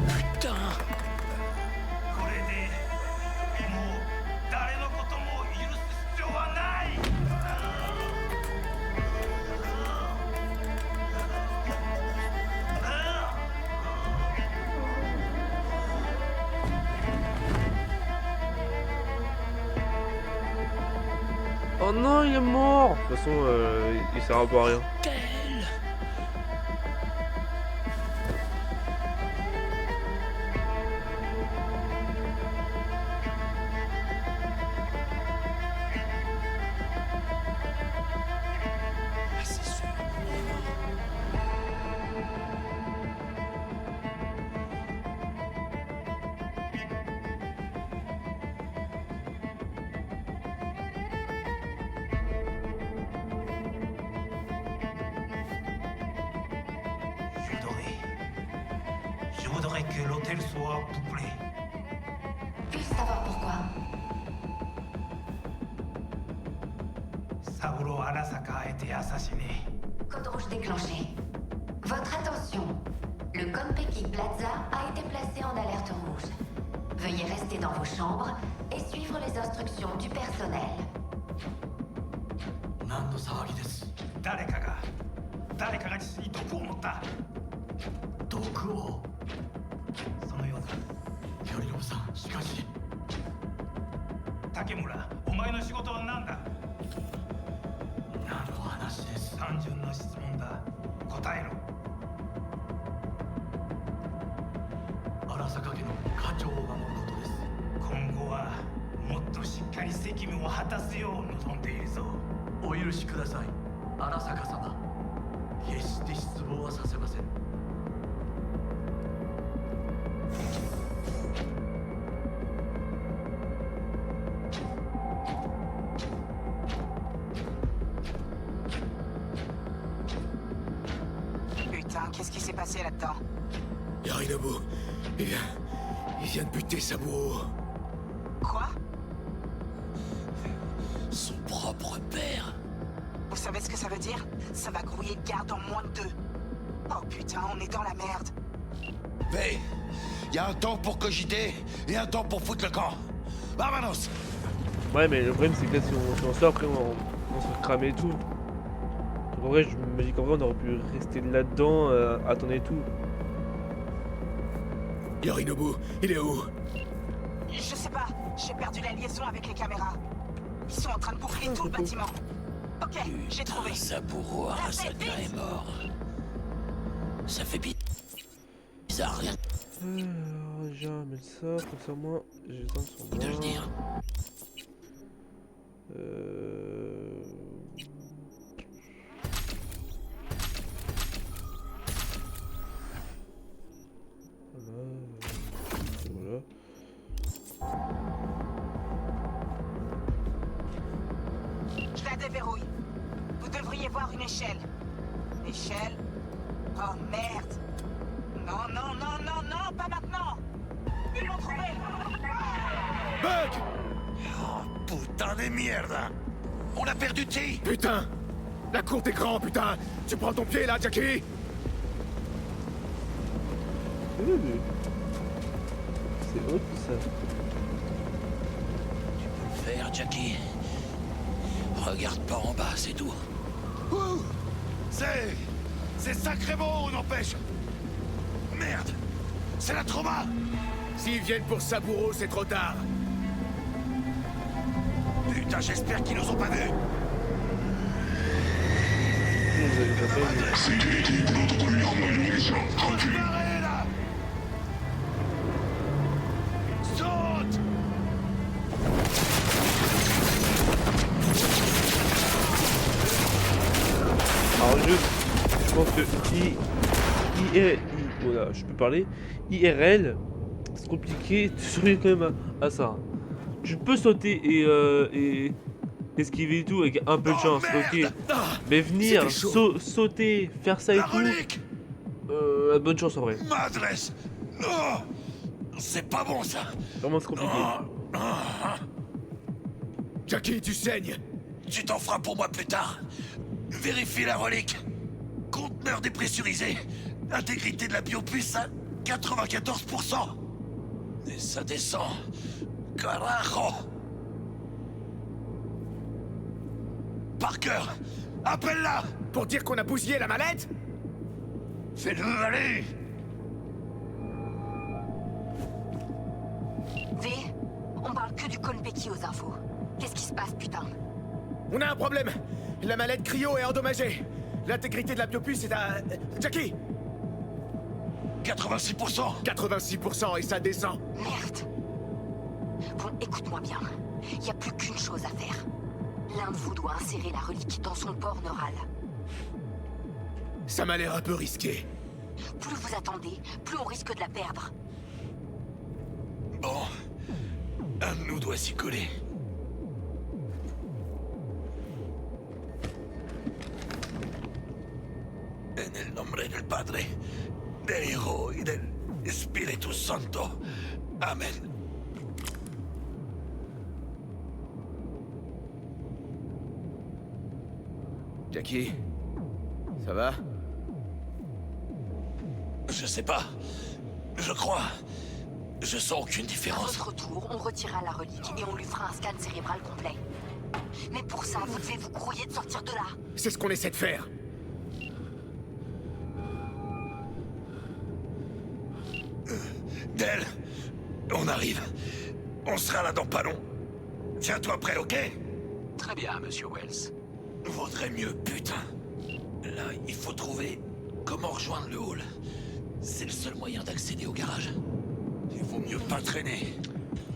Putain! これでもう誰のことも許す必要はない。Oh non, il est mort! De toute façon, il sert un peu à rien. Je voudrais que l'hôtel soit peuplé. Puis-je savoir pourquoi? Saburo Arasaka a été assassiné. Code rouge déclenché. Votre attention. Le Konpeki Plaza a été placé en alerte rouge. Veuillez rester dans vos chambres et suivre les instructions du personnel. 何の騒ぎです。誰かが実に毒を持った。毒を。そのようだ。頼信さん、しかし。竹村、お前の仕事は何だ。何の話です。単純な質問だ。答えろ。荒坂家の家長を守ることです。今後はもっとしっかり責務を果たすよう望んでいるぞ。お許しください、荒坂様。決して失望はさせません。Putain, qu'est-ce qui s'est passé là-dedans? Yorinobu, il vient de buter Saburo. Quoi? Son propre père. Vous savez ce que ça veut dire? Ça va grouiller de garde en moins de 2. Oh putain, on est dans la merde. V, y a un temps pour cogiter et un temps pour foutre le camp. Vamonos! Ouais, mais le problème c'est que là, si on sort, après on se fait cramer et tout. En vrai, je me dis qu'en vrai, on aurait pu rester là-dedans, attendre et tout. Yorinobu, il est où? Je sais pas, j'ai perdu la liaison avec les caméras. Ils sont en train de boucler tout le bâtiment. Ok, j'ai trouvé. Saburo Arasaka est mort. Ça fait bizarre, rien. Je ramène ça, comme ça moi, j'ai le temps sur moi. De le dire. Voilà. Je la déverrouille. Vous devriez voir une échelle. Échelle? Oh merde! Non, non, non, non, non, pas maintenant! Ils l'ont trouvé! Bug! Oh, putain de merde! On a perdu T! Putain! La cour d'écran, putain! Tu prends ton pied là, Jackie? C'est autre ça. Faire, Jackie. Regarde pas en bas, c'est tout. Ouh! C'est sacrément, on empêche! Merde! C'est la trauma! S'ils viennent pour Saburo, c'est trop tard. Putain, j'espère qu'ils nous ont pas vus! Barrez, là! Saute! Alors je pense que voilà, je peux parler. IRL, c'est compliqué de survivre quand même à ça. Tu peux sauter et esquiver et tout avec un peu de chance, ok. Mais venir, sauter, faire ça et tout, bonne chance en vrai. M'adresse! Oh, c'est pas bon ça! Vraiment c'est compliqué. Jackie, tu saignes! Tu t'en feras pour moi plus tard. Vérifie la relique. Conteneur dépressurisé. Intégrité de la biopuce à 94%. Et ça descend. Carajo! Parker! Appelle-la! Pour dire qu'on a bousillé la mallette? Fais-le aller! V, on parle que du Konpeki aux infos. Qu'est-ce qui se passe, putain? On a un problème! La mallette cryo est endommagée! L'intégrité de la biopuce est à... Jackie! 86%! 86% et ça descend! Merde! Bon, écoute-moi bien. Y a plus qu'une chose à faire. L'un de vous doit insérer la relique dans son port neural. Ça m'a l'air un peu risqué. Plus vous attendez, plus on risque de la perdre. Bon... Un de nous doit s'y coller. En el nombre del Padre, del Hijo y del Espíritu Santo. Amen. Jackie, ça va? Je sais pas. Je crois. Je sens aucune À différence. votre tour, on retirera la relique et on lui fera un scan cérébral complet. Mais pour ça, vous devez vous grouiller de sortir de là. C'est ce qu'on essaie de faire. Del, on arrive. On sera là dans pas long. Tiens-toi prêt, ok? Très bien, monsieur Wells. Vaudrait mieux, putain. Là, il faut trouver comment rejoindre le hall. C'est le seul moyen d'accéder au garage. Il vaut mieux pas traîner.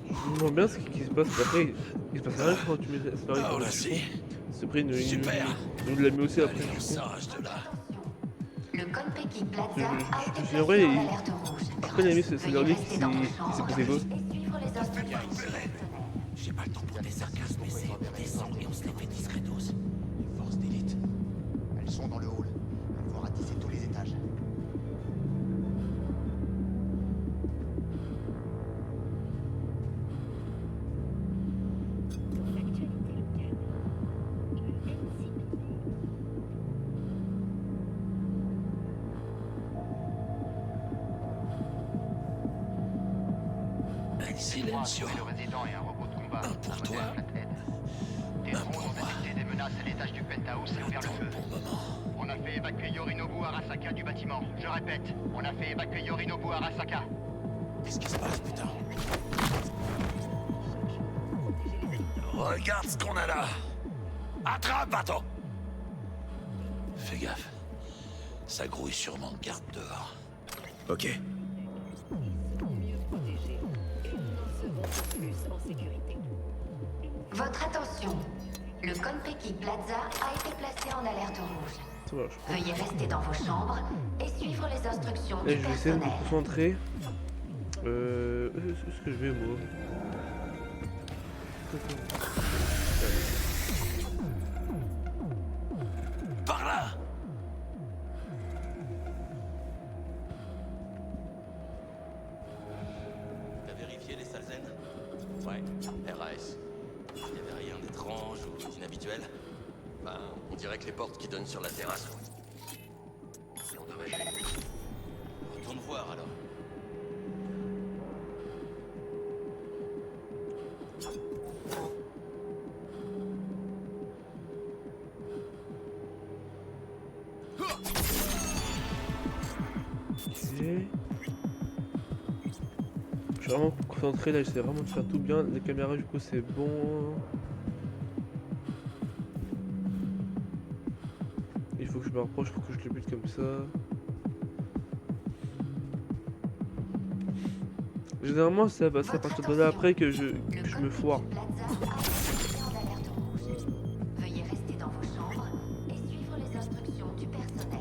Je me bien ce qui se passe après. Il se passe rien quand tu mets ça. Ah, là, si. C'est pris Super. nous l'a mis aussi après. Allez, on s'arrache de là. Le Konpeki Plaza a été En vrai, placé en alerte rouge. pourquoi il a mis ce relique Restez dans vos c'est chambres passé quoi? et suivre les instructions. J'ai pas le temps pour des sarcasmes, mais c'est on descend et on se les fait discretos. Force d'élite. Elles sont dans le hall. Elles vont ratisser tous les étages. Silencio. Un pour toi. Un pour moi. Des menaces à l'étage du penthouse et ouvert le feu. Bon moment. renseignements. Je répète, on a fait évacuer Yorinobu Arasaka. Qu'est-ce qui se passe, putain? Regarde ce qu'on a là. Attrape, attends. Fais gaffe. Ça grouille sûrement de garde dehors. Ok. Votre attention. Le Konpeki Plaza a été placé en alerte rouge. Veuillez rester dans vos chambres et suivre les instructions Et du je vais essayer de me personnel. concentrer. Est-ce que je vais moi? Par là. T'as vérifié les salles zen? Ouais, RAS. Il y avait rien d'étrange ou d'inhabituel? Ben, on dirait que les portes qui donnent sur la terrasse sont endommagées. Retourne voir alors. Je suis vraiment concentré là, j'essaie vraiment de faire tout bien. Les caméras du coup c'est bon. Il faut que je me rapproche pour que je le bute comme ça. Généralement c'est à partir de là après que je me foire. Veuillez rester dans vos chambres et suivre les instructions du personnel.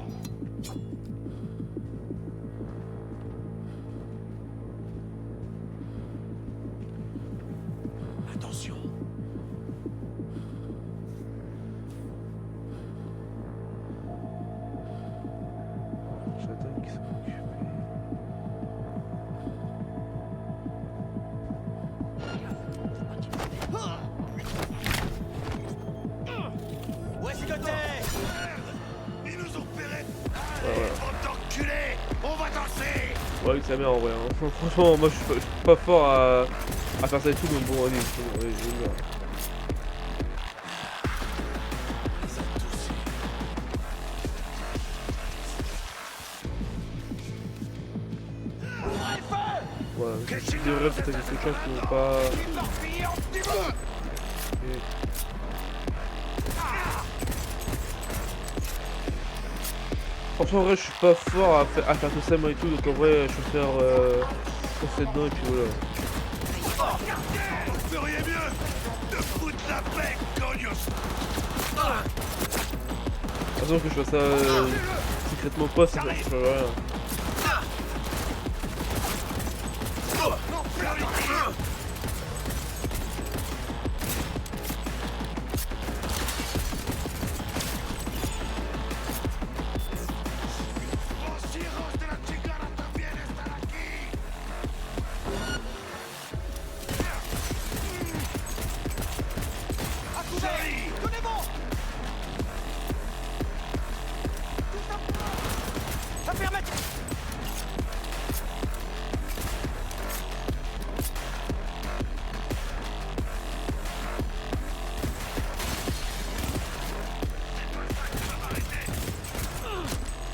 Attention. J'attends qu'ils soient occupés. Où est-ce que t'es? Ils nous ont repérés. Ouais, ouais. On t'enculé. On va danser. Ouais, avec sa mère en vrai. Hein. Franchement, moi je suis pas fort à faire ça et tout, mais bon, allez, c'est bon, allez, je vais voir. Voilà, je devrais peut-être avec quelqu'un qui n'ont pas. Ok. Franchement, en vrai, je suis pas fort à faire tout ça moi et tout, donc en vrai, je vais faire foncer dedans et puis voilà. Vous feriez mieux de foutre la paix, Cognos. Attention que je fasse ça secrètement pas, ça change rien.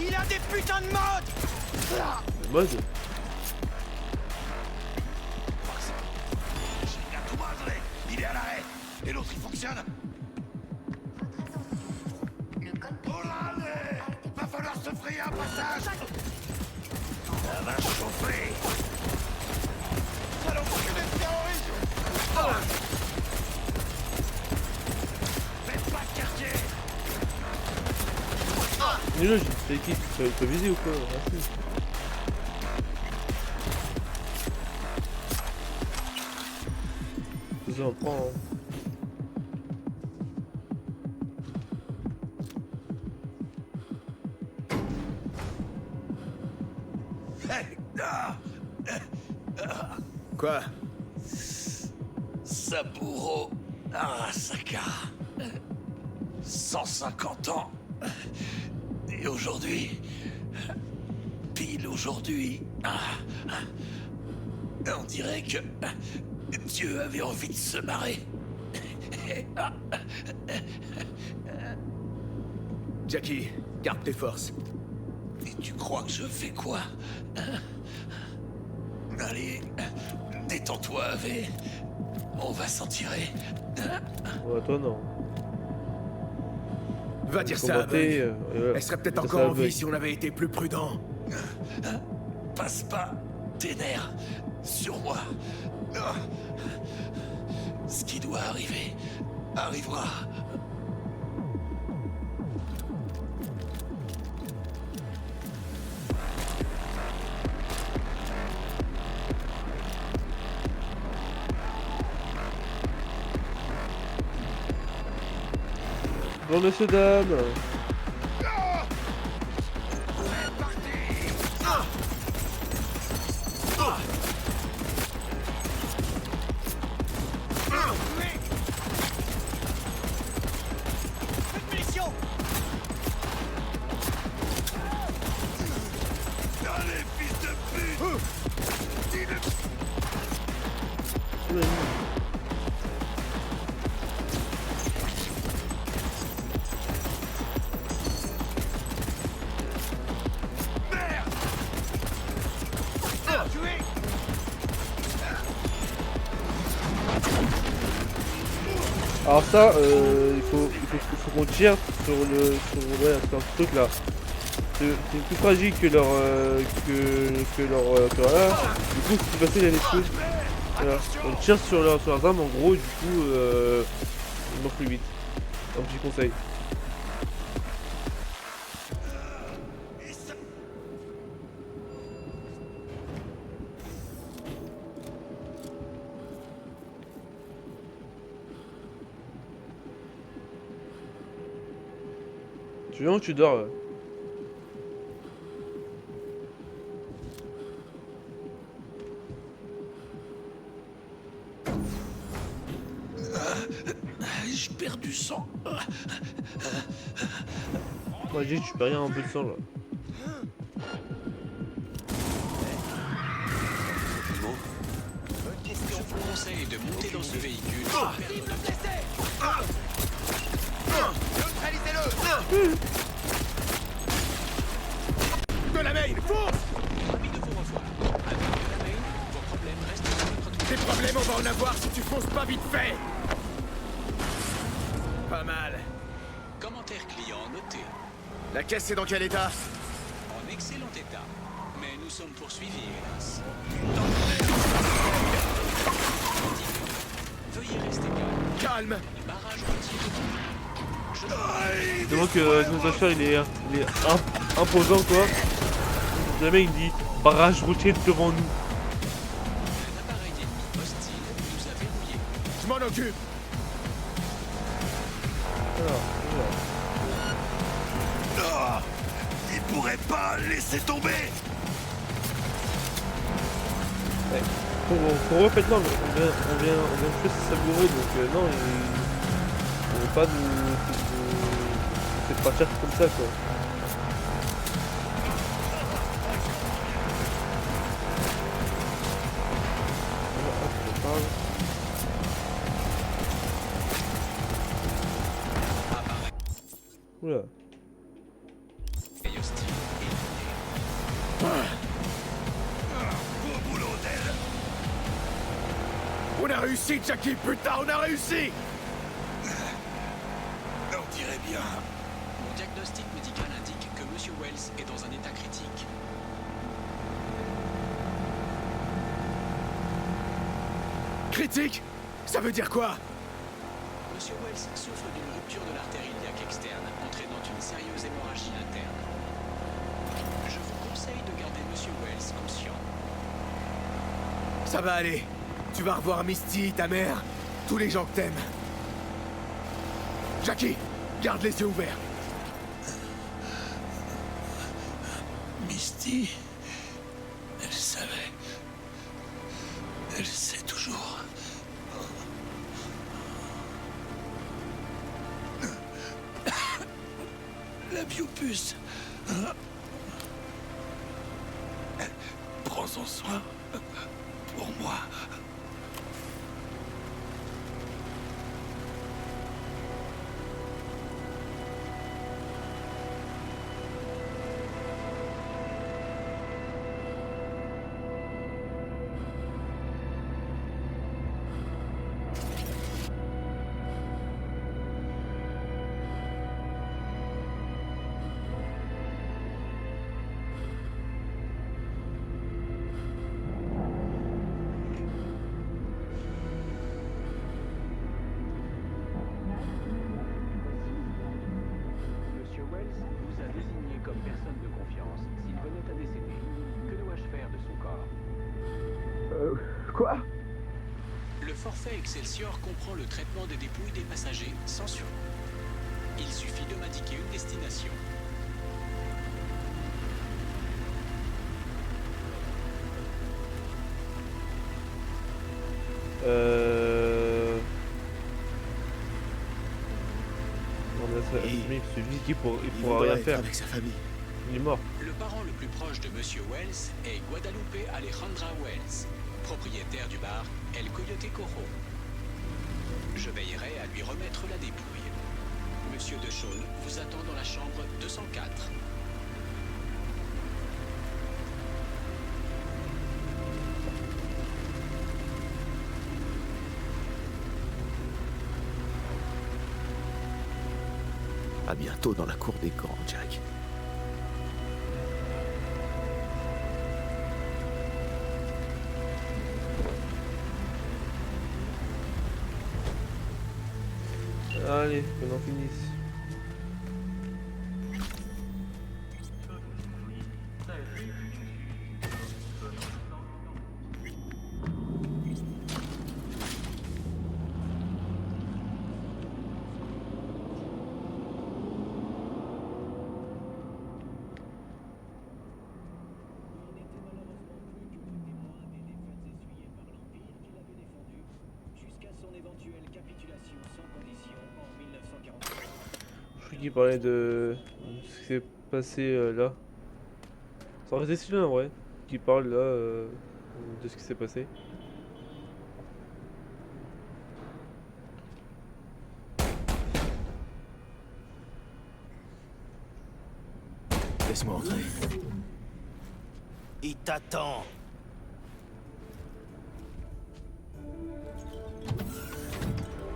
Il a des putains de modes! Mode? Il est à l'arrêt. Et l'autre, il fonctionne. Oh là, allez! Va falloir se frayer un passage. Ça va chauffer. Allons bouger les terroristes. Faites pas de quartier. Mais là, j'ai qui? Tu peux viser ou quoi? Merci. Ça on prend. Hein. Quoi? Saburo Arasaka. 150 ans. Et aujourd'hui, pile aujourd'hui, on dirait que Dieu avait envie de se marrer. Jackie, garde tes forces. Tu crois que je fais quoi, hein? Allez, détends-toi, Ave. On va s'en tirer. Ouais, toi non. Va dire ça à Combatté, Bug. Elle serait peut-être dire encore ça à en vie Bug. si on avait été plus prudent. Passe pas tes nerfs sur moi. Ce qui doit arriver arrivera. Bon, messieurs, dames. Allez, fils de pute! Alors ça, il faut qu'on tire sur le sur un truc là. C'est plus fragile que leur que voilà. Du coup, c'est plus facile à les tuer. Voilà. On tire sur leurs armes en gros, et du coup, ils meurent plus vite. Un petit conseil. Tu viens ou tu dors là? Je perds du sang. Moi j'ai dit tu perds rien un peu de sang là. Je vous conseille de monter dans ce véhicule. Neutralisez-le! De la main, fonce! Des problèmes, on va en avoir si tu fonces pas vite fait! Pas mal. Commentaire client noté. La caisse est dans quel état? En excellent état. Mais nous sommes poursuivis, hélas. Veuillez rester calme. Calme! Barrage entier. C'est moi que notre achat il est imposant quoi. Jamais il dit barrage routier devant nous. Un appareil ennemi hostile nous a verrouillés. Je m'en occupe! Ah, il pourrait pas laisser tomber. Ouais. Pour eux, maintenant, on vient de faire savourer, donc non, on veut pas nous faire partir comme ça quoi. Oula. On a réussi, Jackie, putain, on a réussi! On dirait bien. Mon diagnostic médical indique que Monsieur Wells est dans un état critique. Critique? Ça veut dire quoi? Monsieur Wells souffre d'une rupture de l'artère iliaque externe, entraînant une sérieuse hémorragie interne. Je vous conseille de garder Monsieur Wells conscient. Ça va aller. Tu vas revoir Misty, ta mère, tous les gens que t'aimes. Jackie, garde les yeux ouverts. Misty, elle savait. Elle sait toujours. La biopuce. Prends-en soin pour moi. vous a désigné comme personne de confiance s'il venait à décéder. Que dois-je faire de son corps? Quoi? Le forfait Excelsior comprend le traitement des dépouilles des passagers sans surcoût. Il suffit de m'indiquer une destination. On a sa famille, celui qui pourra rien faire. Avec sa famille. Il est mort. Le parent le plus proche de Monsieur Wells est Guadalupe Alejandra Wells, propriétaire du bar El Coyote Coro. Je veillerai à lui remettre la dépouille. Monsieur DeShawn vous attend dans la chambre 204. À bientôt dans la cour des grands, Jack. Allez, qu'on en finisse. Qui parlait de ce qui s'est passé là. Ça aurait été celui-là en vrai, qui parle là de ce qui s'est passé. Laisse-moi entrer. Il t'attend.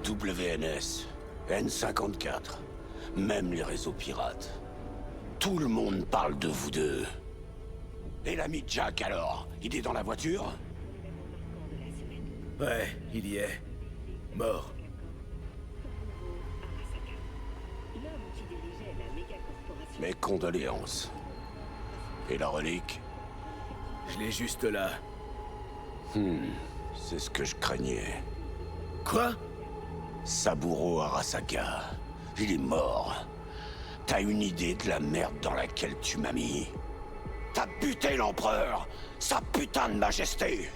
WNS, N54. Même les réseaux pirates. Tout le monde parle de vous deux. Et l'ami Jack alors? Il est dans la voiture? Ouais, il y est. Mort. Mes condoléances. Et la relique? Je l'ai juste là. C'est ce que je craignais. Quoi? Saburo Arasaka. Il est mort. T'as une idée de la merde dans laquelle tu m'as mis? T'as buté l'empereur, sa putain de majesté.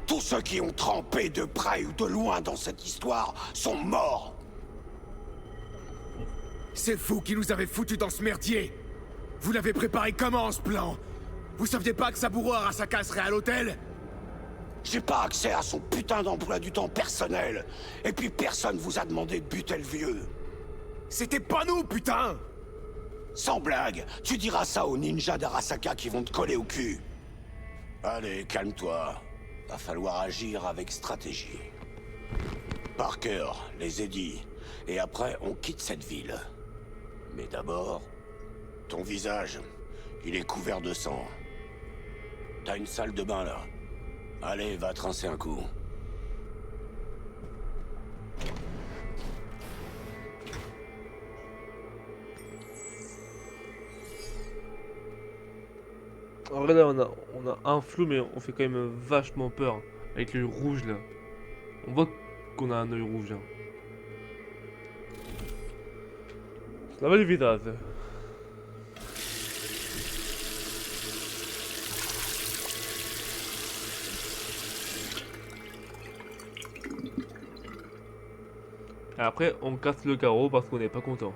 Tous ceux qui ont trempé de près ou de loin dans cette histoire sont morts. C'est vous qui nous avez foutus dans ce merdier. Vous l'avez préparé comment ce plan? Vous saviez pas que Saburo Arasaka serait à l'hôtel? J'ai pas accès à son putain d'emploi du temps personnel. Et puis personne vous a demandé de buter le vieux. C'était pas nous, putain! Sans blague, tu diras ça aux ninjas d'Arasaka qui vont te coller au cul. Allez, calme-toi. Va falloir agir avec stratégie. Parker, les Eddy. Et après, on quitte cette ville. Mais d'abord, ton visage, il est couvert de sang. T'as une salle de bain là. Allez, va te rincer un coup. En vrai là on a un flou mais on fait quand même vachement peur avec l'œil rouge là. On voit qu'on a un œil rouge là. La belle vidade. Et après on casse le carreau parce qu'on n'est pas content.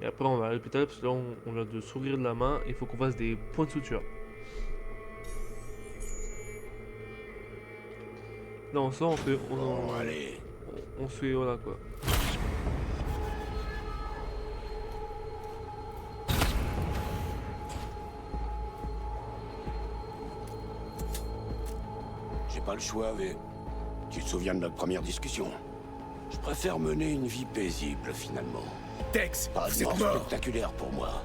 Et après on va à l'hôpital parce que là on vient de s'ouvrir de la main, il faut qu'on fasse des points de suture. Là on sort, on fait... On se fait... Voilà quoi. J'ai pas le choix, mais... Tu te souviens de notre première discussion? Je préfère mener une vie paisible, finalement. Tex, pas de mort spectaculaire pour moi.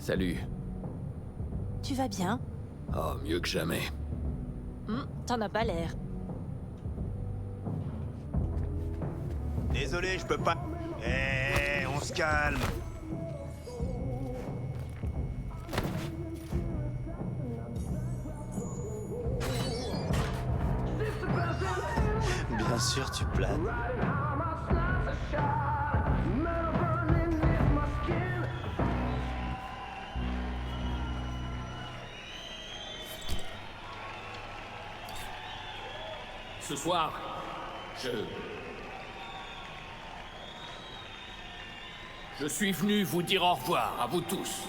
Salut. Tu vas bien? Oh, mieux que jamais. T'en as pas l'air. Désolé, je peux pas... Eh, on se calme. Bien sûr, tu planes. Ce soir, je suis venu vous dire au revoir à vous tous.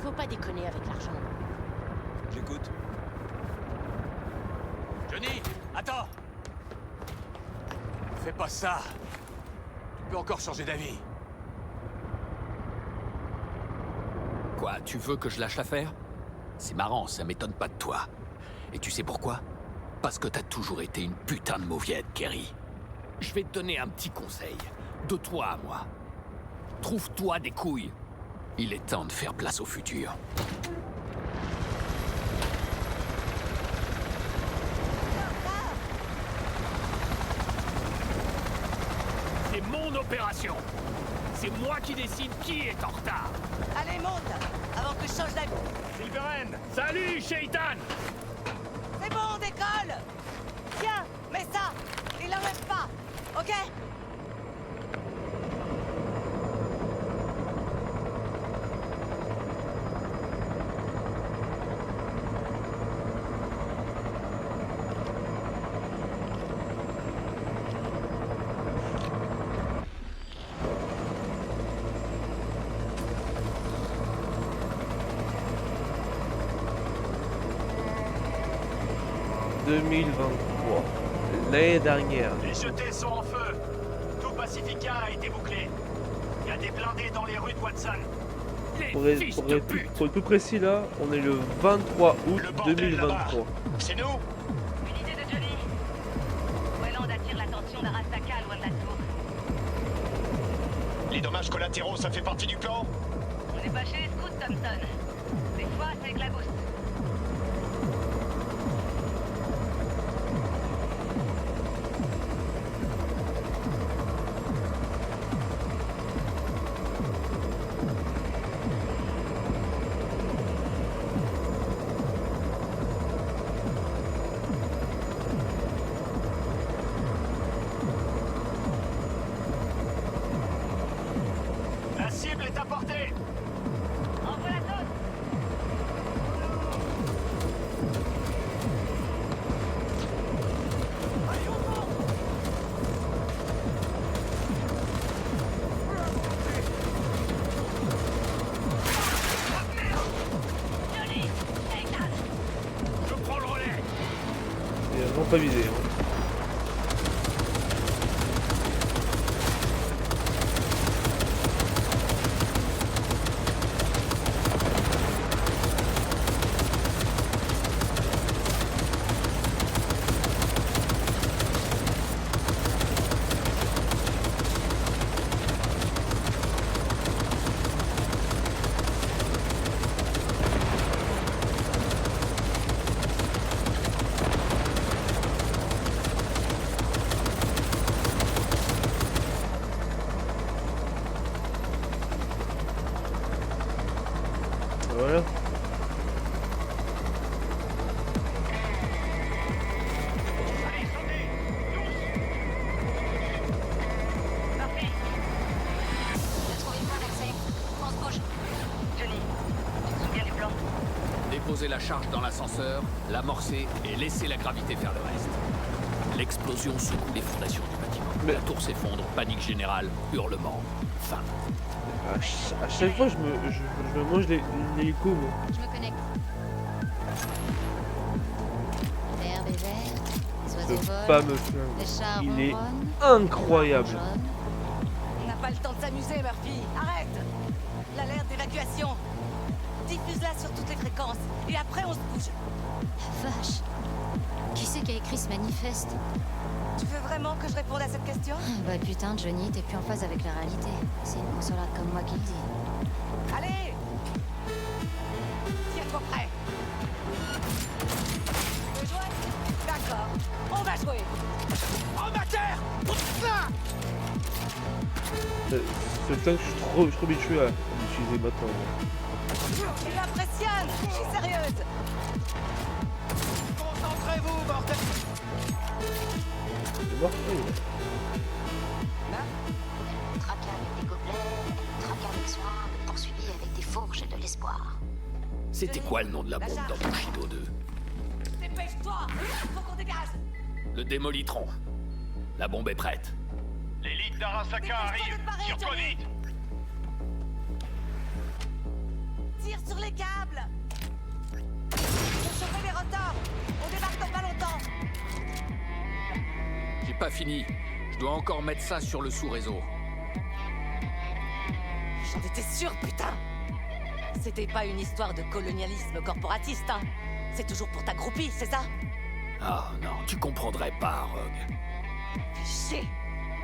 Faut pas déconner avec l'argent. J'écoute. Johnny, attends! Fais pas ça! Tu peux encore changer d'avis. Quoi, tu veux que je lâche l'affaire? C'est marrant, ça m'étonne pas de toi. Et tu sais pourquoi? Parce que t'as toujours été une putain de mauviette, Kerry. Je vais te donner un petit conseil. De toi à moi. Trouve-toi des couilles. Il est temps de faire place au futur. C'est mon opération. C'est moi qui décide qui est en retard. Allez, monte, avant que je change d'avis. Silveren, salut, Shaitan. C'est bon, on décolle. Tiens, mets ça. Il l'enlève pas, ok? « 2023, l'année dernière. Les jetés sont en feu. Tout Pacifica a été bouclé. Il y a des blindés dans les rues de Watson. Pour être plus précis là, on est le 23 août 2023. C'est nous? Unité de Johnny. Wayland attire l'attention d'Arasaka loin de la tour. Les dommages collatéraux, ça fait partie du plan? On n'est pas chez les scouts, Thompson. Des fois, c'est avec la boost. La cible est à portée. Envoie la sauce. Je prends le relais. Et vraiment pas visé. Hein. Voilà. Parfait. J'ai trouvé le point d'accès. On se bouge. Johnny, tu te souviens du plan? Déposer la charge dans l'ascenseur, l'amorcer et laisser la gravité faire le reste. L'explosion secoue les fondations du bâtiment. La tour s'effondre, panique générale, hurlement, fin. À chaque fois, je me mange l'hélico, moi. Je me connecte. L'herbe est verte, les Ce oiseaux volent, fameux les chars flingue, il est ronronnent, incroyable. jaune. La pas le temps de s'amuser, Murphy. Arrête! L'alerte d'évacuation. Diffuse-la sur toutes les fréquences. Et après, on se bouge. Vache. Qui c'est qui a écrit ce manifeste? Tu veux vraiment que je réponde à cette question? Bah putain, Johnny, t'es plus en phase avec la réalité. C'est une consolade comme moi qui le dis. Allez! Tiens-toi prêt. Tu veux jouer? D'accord. On va jouer. En matière! Ce flingue, je suis trop habitué à l'utiliser maintenant. Tu m'impressionnes! Je suis sérieuse! Concentrez-vous, bordel! C'est mort, oui. Traqué avec des gobelets, traqué avec soin, poursuivi avec des fourches de l'espoir. C'était quoi le nom de la bombe dans Bushido 2? Dépêche-toi! Faut qu'on dégage! Le démolitron. La bombe est prête. L'élite d'Arasaka arrive! Tire-toi vite! Tire sur les câbles! Faut chauffer les rotors! On débarque dans pas longtemps! J'ai pas fini. Je dois encore mettre ça sur le sous-réseau. J'en étais sûr, putain! C'était pas une histoire de colonialisme corporatiste, hein? C'est toujours pour ta groupie, c'est ça? Ah non, tu comprendrais pas, Rogue. Fais chier!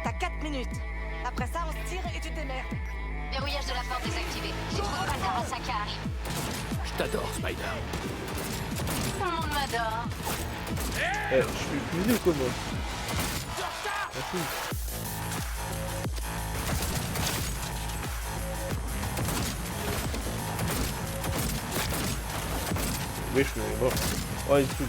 T'as 4 minutes! Après ça, on se tire et tu te démerdes! Verrouillage de la porte désactivé. Les troupes d'Arasaka arrivent. Je t'adore, Spider. Tout le monde m'adore. Je suis plus venu quoi, moi. Merci. Oui, je suis mort. Oh, il tue.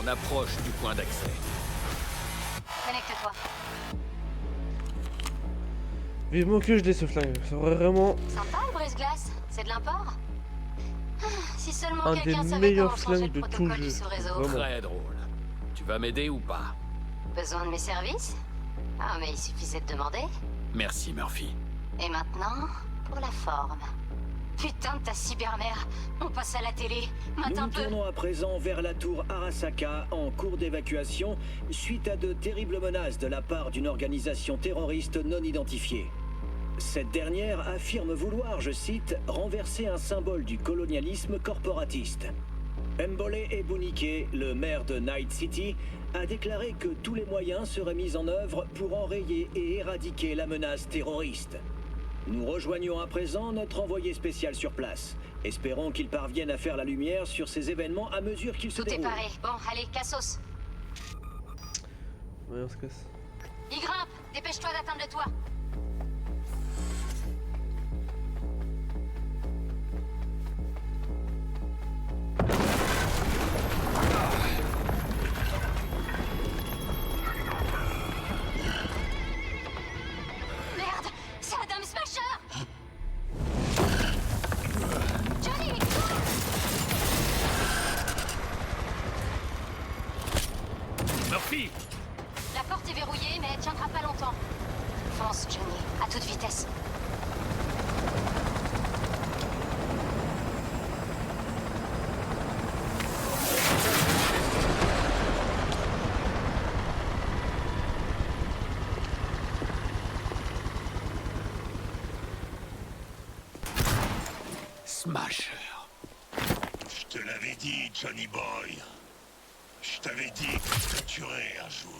On approche du point d'accès. Connecte-toi. Vivement que je l'ai ce flingue. C'est vraiment Sympa le brise-glace. C'est de l'import? Si seulement un des quelqu'un savait meilleurs comment changer flingues le de tout protocole jeu. du sous-réseau. Vraiment. Très drôle. Tu vas m'aider ou pas? Besoin de mes services? Ah, mais il suffisait de demander. Merci, Murphy. Et maintenant, pour la forme. Putain de ta cybermère. On passe à la télé. Mate Nous un nous peu. tournons à présent vers la tour Arasaka en cours d'évacuation suite à de terribles menaces de la part d'une organisation terroriste non identifiée. Cette dernière affirme vouloir, je cite, renverser un symbole du colonialisme corporatiste. Mbole Ebunike, le maire de Night City, a déclaré que tous les moyens seraient mis en œuvre pour enrayer et éradiquer la menace terroriste. Nous rejoignons à présent notre envoyé spécial sur place. Espérons qu'il parvienne à faire la lumière sur ces événements à mesure qu'ils se Tout est déroulent. paré. Bon, allez, cassos. Ouais, on se casse. Y grimpe. Dépêche-toi d'atteindre le toit. Merde, c'est Adam Smasher. Johnny! Murphy! La porte est verrouillée, mais elle tiendra pas longtemps. Fonce, Johnny, à toute vitesse. Smasher. Je te l'avais dit, Johnny Boy. Je t'avais dit que je te tuerais un jour.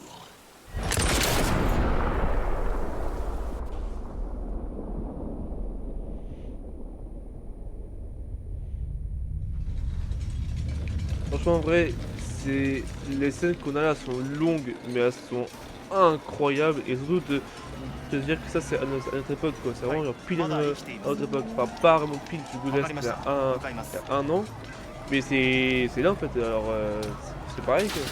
Franchement, en vrai, c'est les scènes qu'on a là sont longues, mais elles sont incroyables. Et surtout de dire que ça, c'est à notre époque, quoi. C'est vraiment genre pile à notre époque. Enfin, pas vraiment pile, du coup, là, c'était il y a un an. Mais c'est là, en fait. Alors, c'est pareil, quoi.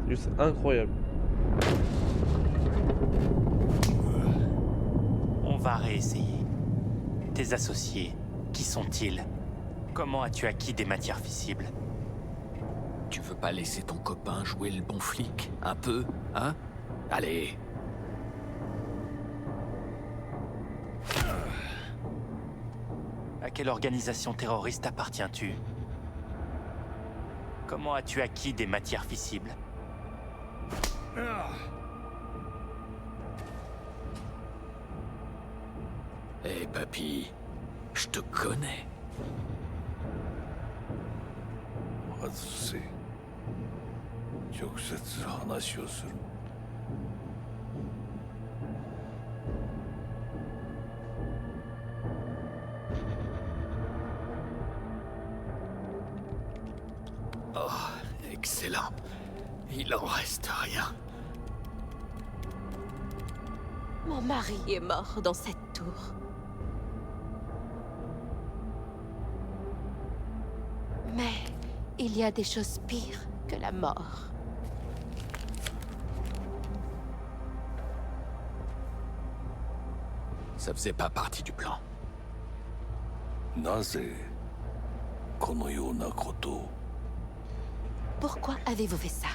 C'est juste incroyable. On va réessayer. Tes associés, qui sont-ils? Comment as-tu acquis des matières fissibles? Tu veux pas laisser ton copain jouer le bon flic? Un peu, hein? Allez. À quelle organisation terroriste appartiens-tu? Comment as-tu acquis des matières fissibles? Hé, papy, je te connais. 外せ。直接話をする。Oh, excellent. Il en reste rien. Mon mari est mort dans cette tour. Mais il y a des choses pires que la mort. Ça faisait pas partie du plan. なぜこのようなことを Pourquoi avez-vous fait ça?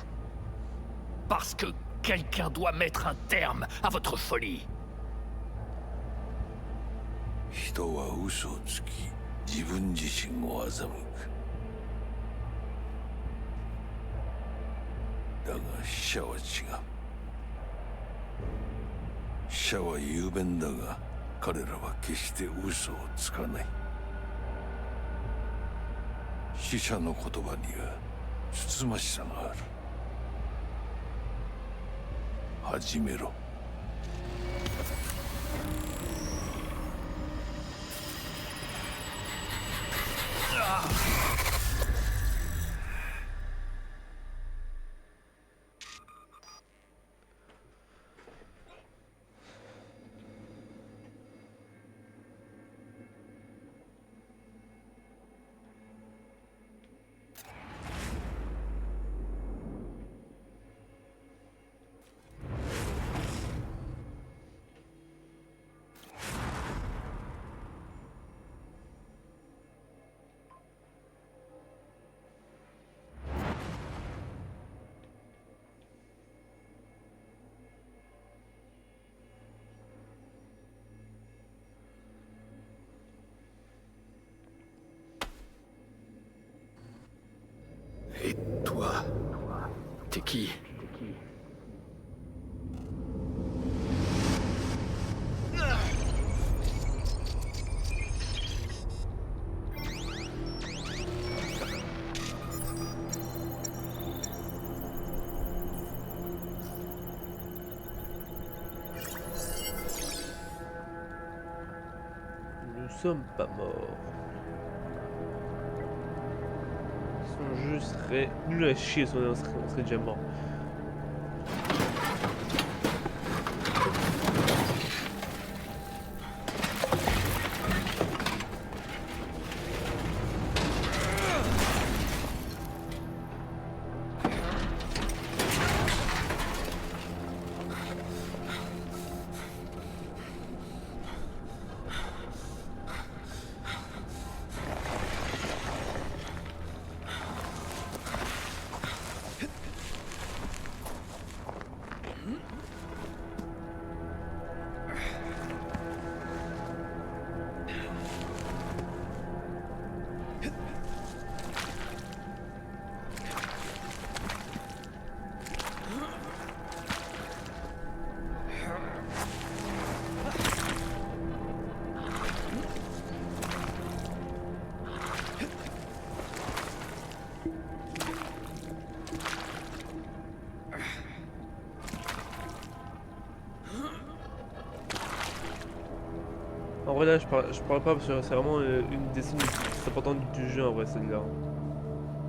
Parce que quelqu'un doit mettre un terme à votre folie. 人は嘘をつき自分自身を欺く。だが死者は違う。死者は雄弁だが彼らは決して嘘をつかない。死者の言葉にはつつましさがある。始めろ。Et toi, t'es qui? Nous sommes pas morts. Son jeu serait nul à chier si on serait déjà mort. En vrai là je parle pas parce que c'est vraiment une des scènes les plus importantes du jeu en vrai celle-là.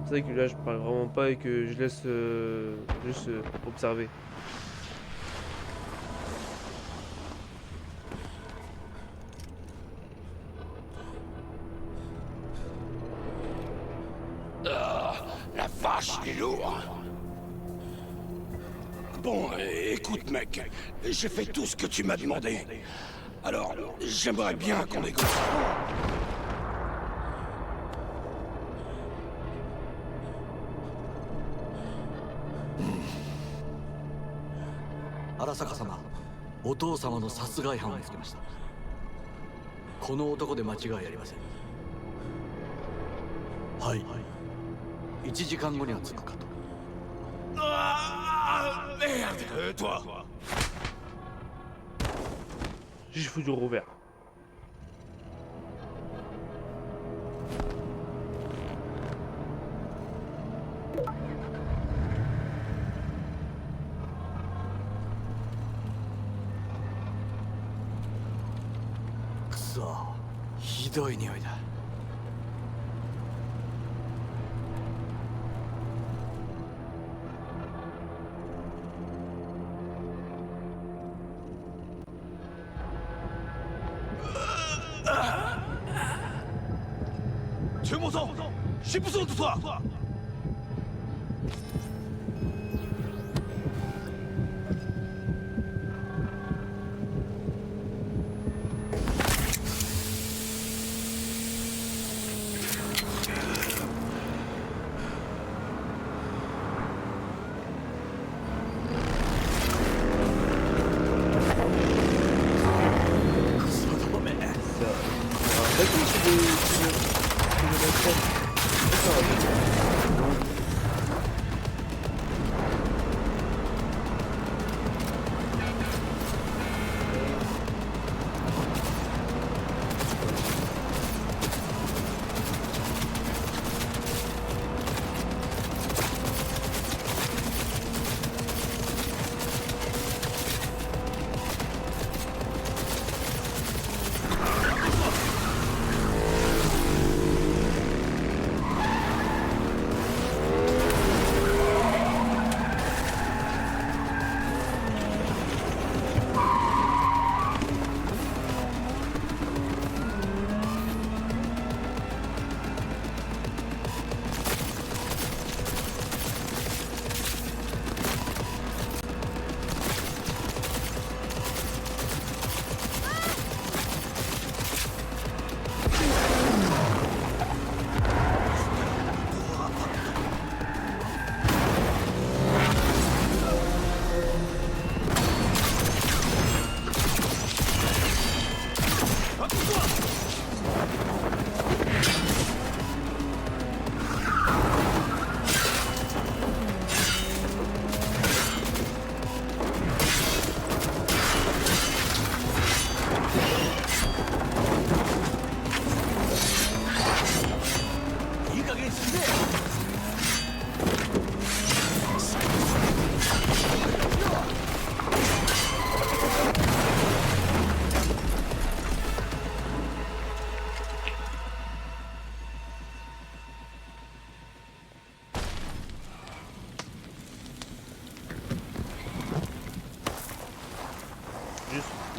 C'est vrai que là je parle vraiment pas et que je laisse juste observer. La vache, il est lourd. Bon, écoute mec, j'ai fait tout ce que tu m'as demandé. Alors, j'aimerais bien qu'on négocie. 荒坂様、お父様の殺害犯を見つけました。この男で間違いありません。はい。1時間後には着くかと。Merde! Toi! J'ai foutu du revers. Kuso, ひどい匂いだ。全毛松，是不是我的错？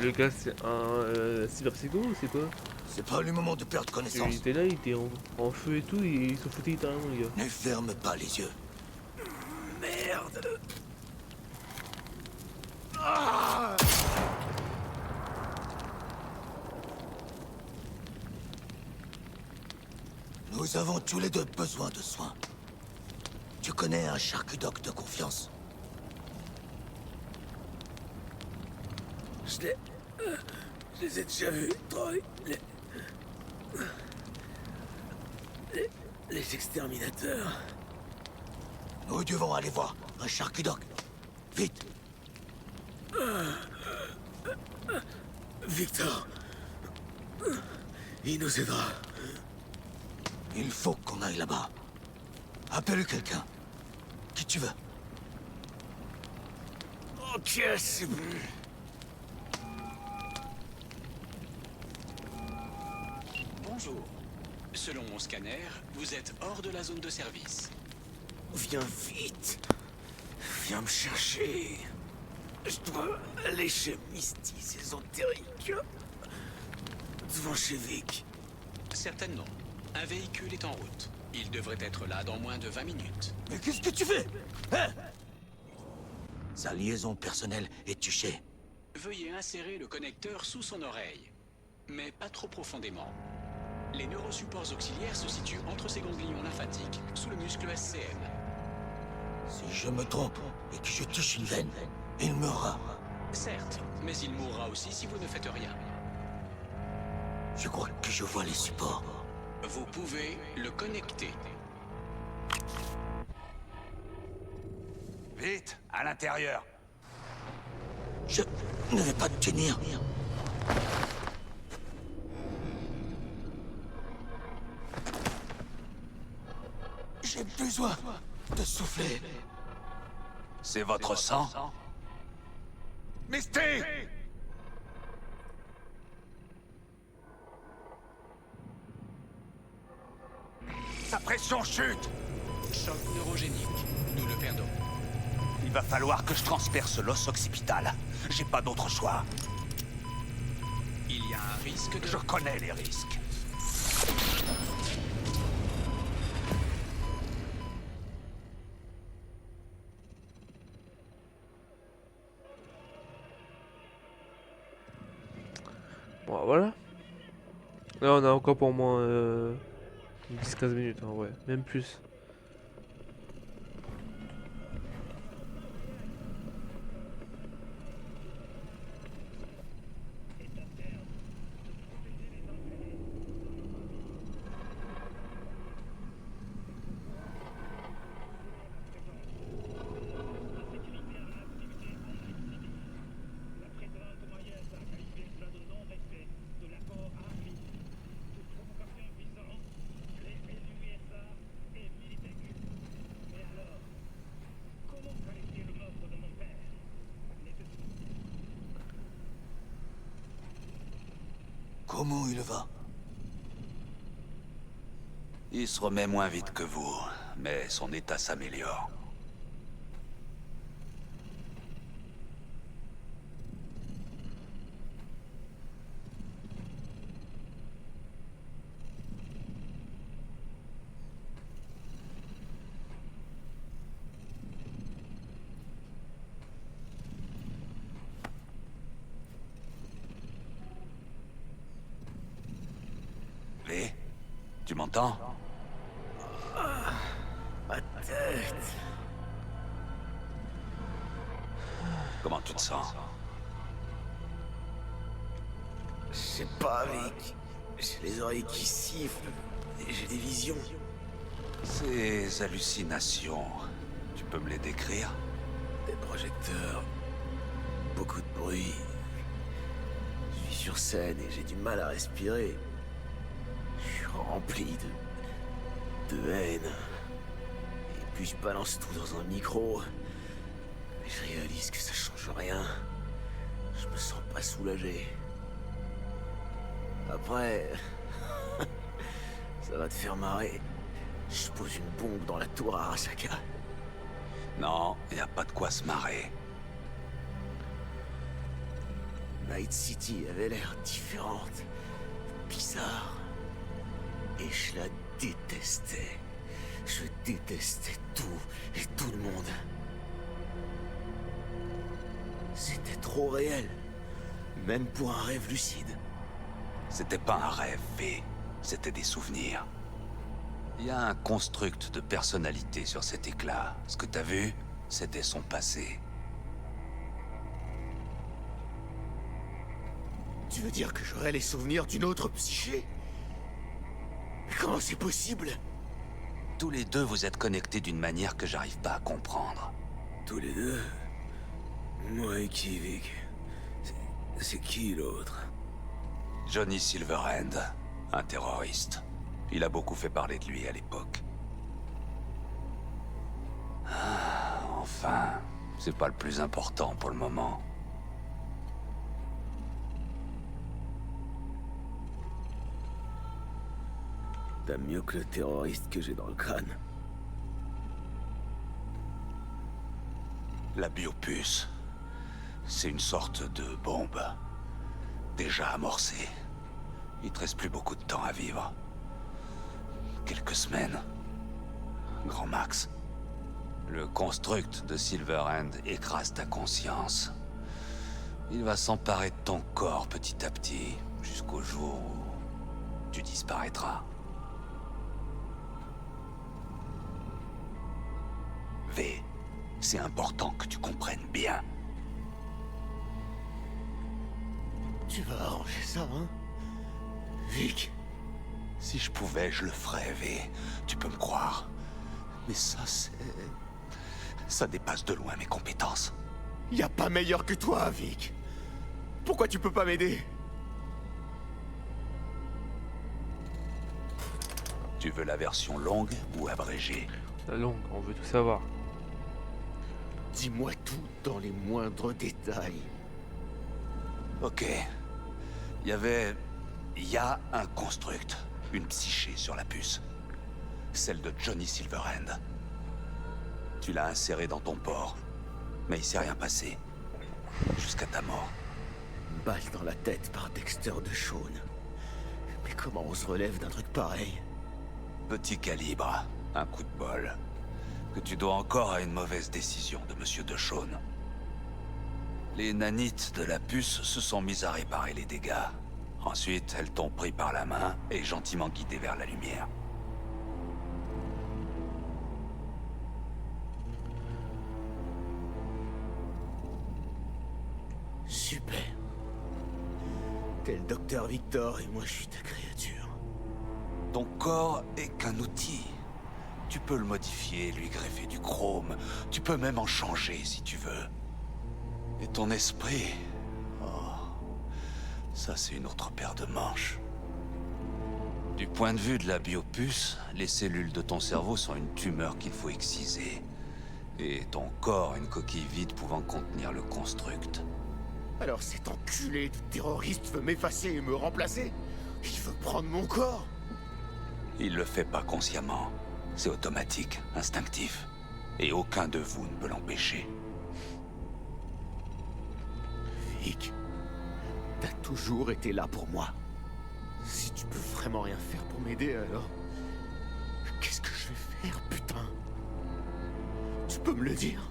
Le gars, c'est un cyberpsycho ou c'est quoi? C'est pas le moment de perdre connaissance. Il était là, il était en feu et tout, et il se foutait littéralement, les gars. Ne ferme pas les yeux. Merde. Ah! Nous avons tous les deux besoin de soins. Tu connais un charcudoc de confiance? Je les ai déjà vus, Troy. Les exterminateurs. Nous devons aller voir un charcudoc. Vite. Victor. Il nous aidera. Il faut qu'on aille là-bas. Appelle quelqu'un. Qui tu veux. Ok, c'est bon. Bonjour. Selon mon scanner, vous êtes hors de la zone de service. Viens vite. Viens me chercher. Je dois aller chez Misty ésotérique. Devant chez Vic. Certainement. Un véhicule est en route. Il devrait être là dans moins de 20 minutes. Mais qu'est-ce que tu fais? Hein? Sa liaison personnelle est touchée. Veuillez insérer le connecteur sous son oreille. Mais pas trop profondément. Les neurosupports auxiliaires se situent entre ses ganglions lymphatiques, sous le muscle SCM. Si je me trompe et que je touche une veine, il meura. Certes, mais il mourra aussi si vous ne faites rien. Je crois que je vois les supports. Vous pouvez le connecter. Vite, à l'intérieur. Je ne vais pas tenir. J'ai besoin de souffler. C'est votre sang? Misty! Sa pression chute! Choc neurogénique. Nous le perdons. Il va falloir que je transperce l'os occipital. J'ai pas d'autre choix. Il y a un risque de... Je connais les risques. Bon, voilà. Là, on a encore pour moi 10-15 minutes, hein, ouais, même plus. Comment il va? Il se remet moins vite que vous, mais son état s'améliore. V, tu m'entends? Ma tête. Comment tu te sens? Je sais pas, mec. J'ai les oreilles qui sifflent. Et j'ai des visions. Ces hallucinations, tu peux me les décrire? Des projecteurs. Beaucoup de bruit. Je suis sur scène et j'ai du mal à respirer. Je suis rempli de haine. Et puis je balance tout dans un micro. Mais je réalise que ça change rien. Je me sens pas soulagé. Après... ça va te faire marrer. Je pose une bombe dans la tour Arasaka. Non, y a pas de quoi se marrer. Night City avait l'air différente. Bizarre. Et je la détestais. Je détestais tout et tout le monde. C'était trop réel. Même pour un rêve lucide. C'était pas un rêve, V. C'était des souvenirs. Il y a un construct de personnalité sur cet éclat. Ce que t'as vu, c'était son passé. Tu veux dire que j'aurais les souvenirs d'une autre psyché? Mais comment c'est possible? Tous les deux, vous êtes connectés d'une manière que j'arrive pas à comprendre. Tous les deux? Moi et qui, Vic? C'est qui l'autre? Johnny Silverhand, un terroriste. Il a beaucoup fait parler de lui à l'époque. Ah, enfin, c'est pas le plus important pour le moment. T'as mieux que le terroriste que j'ai dans le crâne. La biopuce, c'est une sorte de bombe. Déjà amorcée. Il te reste plus beaucoup de temps à vivre. Quelques semaines. Grand max. Le construct de Silverhand écrase ta conscience. Il va s'emparer de ton corps petit à petit, jusqu'au jour où tu disparaîtras. V, c'est important que tu comprennes bien. Tu vas arranger ça, hein? Vic? Si je pouvais, je le ferais, V. Tu peux me croire. Mais ça, c'est... Ça dépasse de loin mes compétences. Y a pas meilleur que toi, Vic. Pourquoi tu peux pas m'aider? Tu veux la version longue ou abrégée? La longue, on veut tout savoir. Dis-moi tout dans les moindres détails. Ok. Il y a un construct, une psyché sur la puce. Celle de Johnny Silverhand. Tu l'as insérée dans ton port, mais il s'est rien passé. Jusqu'à ta mort. Une balle dans la tête par Dexter DeShawn. Mais comment on se relève d'un truc pareil? Petit calibre, un coup de bol. Que tu dois encore à une mauvaise décision de Monsieur DeShawn. Les nanites de la puce se sont mises à réparer les dégâts. Ensuite, elles t'ont pris par la main et gentiment guidé vers la lumière. Super. T'es le docteur Victor et moi je suis ta créature. Ton corps est qu'un outil. Tu peux le modifier, lui greffer du chrome. Tu peux même en changer si tu veux. Et ton esprit... Oh... Ça, c'est une autre paire de manches. Du point de vue de la biopuce, les cellules de ton cerveau sont une tumeur qu'il faut exciser. Et ton corps, une coquille vide pouvant contenir le construct. Alors cet enculé de terroriste veut m'effacer et me remplacer? Il veut prendre mon corps? Il le fait pas consciemment. C'est automatique, instinctif. Et aucun de vous ne peut l'empêcher. Vic, t'as toujours été là pour moi. Si tu peux vraiment rien faire pour m'aider, alors... Qu'est-ce que je vais faire, putain? Tu peux me le dire?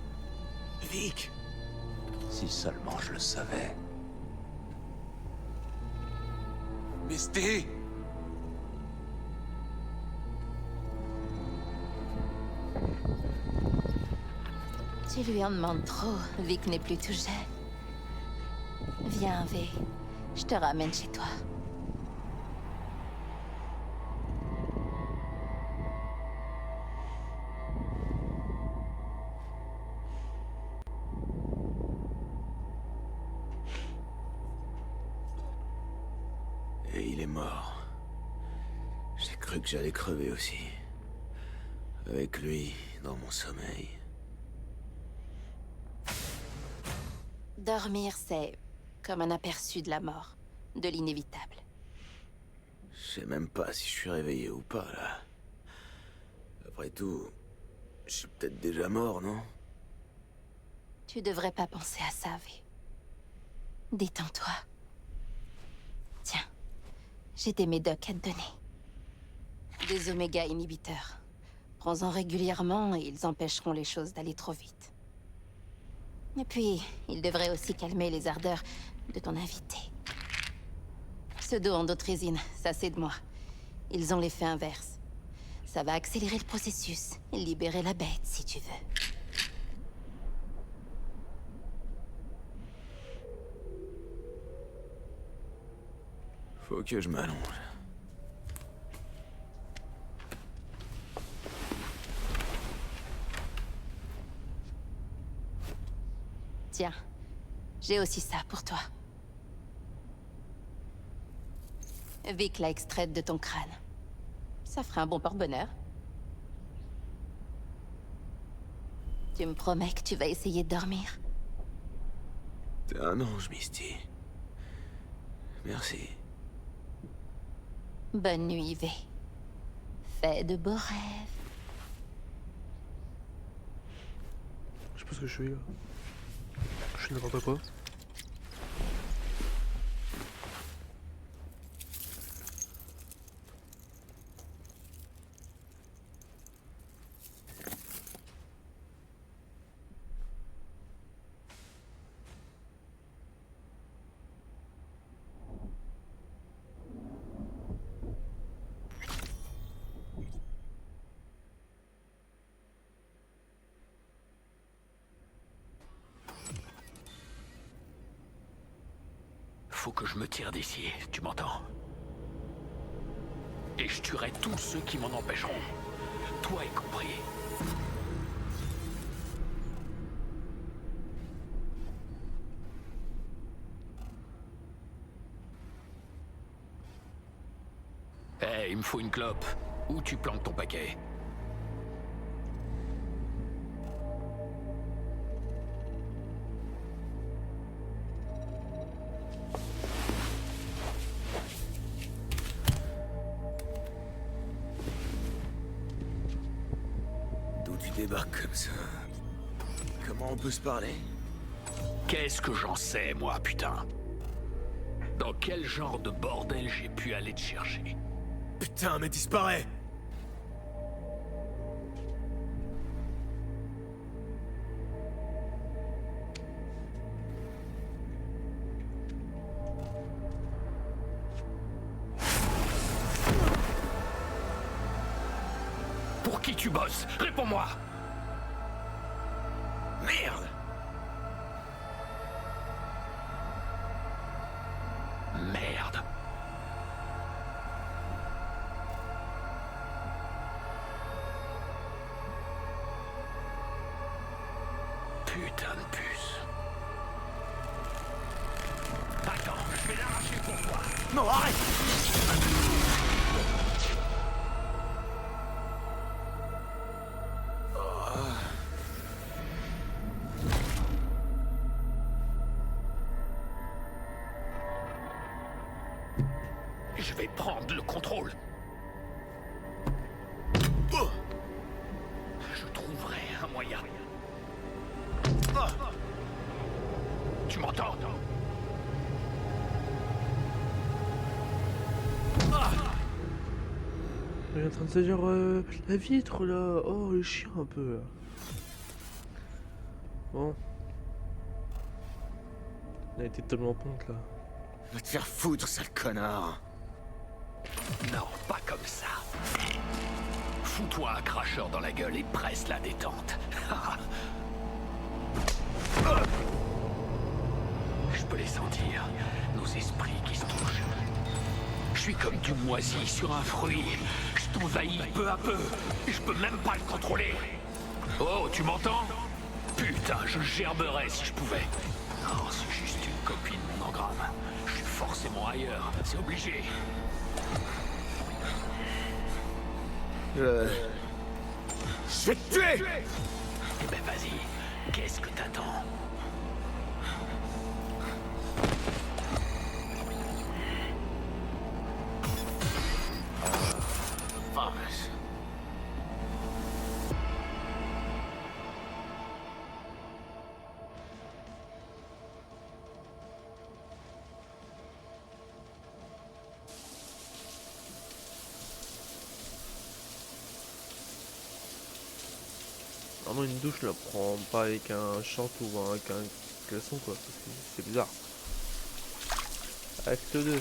Vic? Si seulement je le savais. Misty! Tu lui en demandes trop. Vic n'est plus tout jeune. Viens, V. Je te ramène chez toi. Et il est mort. J'ai cru que j'allais crever aussi. Avec lui, dans mon sommeil. Dormir, c'est comme un aperçu de la mort, de l'inévitable. Je sais même pas si je suis réveillé ou pas, là. Après tout, je suis peut-être déjà mort, non? Tu devrais pas penser à ça, V. Détends-toi. Tiens, j'ai des médocs à te donner. Des oméga inhibiteurs. Prends-en régulièrement et ils empêcheront les choses d'aller trop vite. Et puis, ils devraient aussi calmer les ardeurs de ton invité. Pseudo-endothrésine, ça c'est de moi. Ils ont l'effet inverse. Ça va accélérer le processus, libérer la bête si tu veux. Faut que je m'allonge. Tiens, j'ai aussi ça pour toi. Vic l'a extraite de ton crâne. Ça fera un bon porte-bonheur. Tu me promets que tu vas essayer de dormir? T'es un ange, Misty. Merci. Bonne nuit, V. Fais de beaux rêves. Je sais pas ce que je fais là. Je fais n'importe quoi. faut que je me tire d'ici, tu m'entends? Et je tuerai tous ceux qui m'en empêcheront. Toi y compris. Eh, il me faut une clope. Où tu plantes ton paquet? D'où tu débarques comme ça? Comment on peut se parler? Qu'est-ce que j'en sais, moi, putain? Dans quel genre de bordel j'ai pu aller te chercher? Putain, mais disparais! Pour qui tu bosses? Réponds-moi! Merde! Merde! Putain de puce. Attends, je vais l'arracher pour toi. Non, arrête! Je vais prendre le contrôle. Je trouverai un moyen. Tu m'entends? Il est en train de se dire la vitre là. Oh, le chien un peu là. Bon. Il a été tellement en ponte là. Va te faire foutre, sale connard! Non, pas comme ça. Fous-toi un cracheur dans la gueule et presse la détente. Je peux les sentir, nos esprits qui se touchent. Je suis comme du moisi sur un fruit. Je t'envahis peu à peu. Et je peux même pas le contrôler. Oh, tu m'entends? Putain, je gerberais si je pouvais. Non, c'est juste une copie de mon engramme. Je suis forcément ailleurs, c'est obligé. Je vais te tuer! Eh ben vas-y, qu'est-ce que t'attends? Vache. Vraiment une douche, je la prends pas avec un short ou avec un caleçon quoi, parce que c'est bizarre. Acte 2.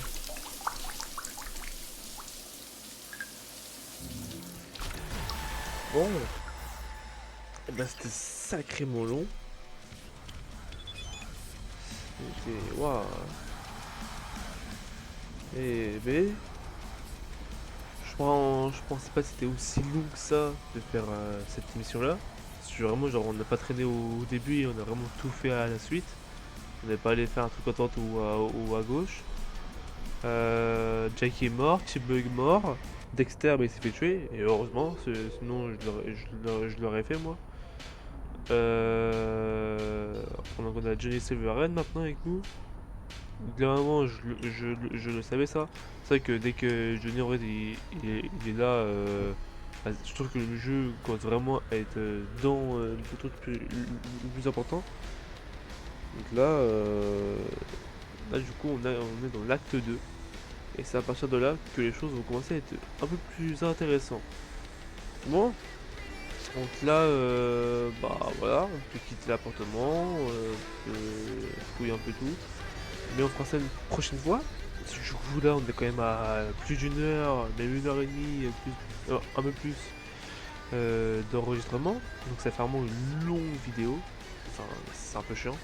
Bon. Et ben c'était sacrément long. C'était... Waouh. Et B. Je pensais pas que c'était aussi long que ça de faire cette mission là. Vraiment, genre on n'a pas traîné au début et on a vraiment tout fait à la suite. On n'est pas allé faire un truc à droite ou à gauche. Jackie est mort, T-Bug mort, Dexter il s'est fait tuer, et heureusement, sinon je l'aurais fait moi. On a Johnny Silverhand maintenant avec nous. Globalement, je le savais ça. C'est vrai que dès que Johnny Red il est là, je trouve que le jeu commence vraiment à être dans le truc le plus important. Donc là, du coup on est dans l'acte 2. Et c'est à partir de là que les choses vont commencer à être un peu plus intéressantes. Bon. Donc là, bah voilà, on peut quitter l'appartement, on peut fouiller un peu tout. Mais on fera ça une prochaine fois. Du coup là on est quand même à plus d'une heure, même 1h30, un peu plus d'enregistrement. Donc ça fait vraiment une longue vidéo. Enfin, c'est un peu chiant.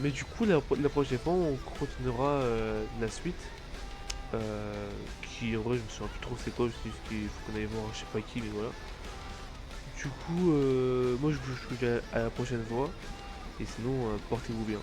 Mais du coup, la prochaine fois, on continuera la suite. Qui en vrai, je me souviens plus trop c'est quoi, c'est juste qu'il faut qu'on aille voir je sais pas qui, mais voilà. Du coup, moi je vous dis à la prochaine fois. Et sinon, portez-vous bien.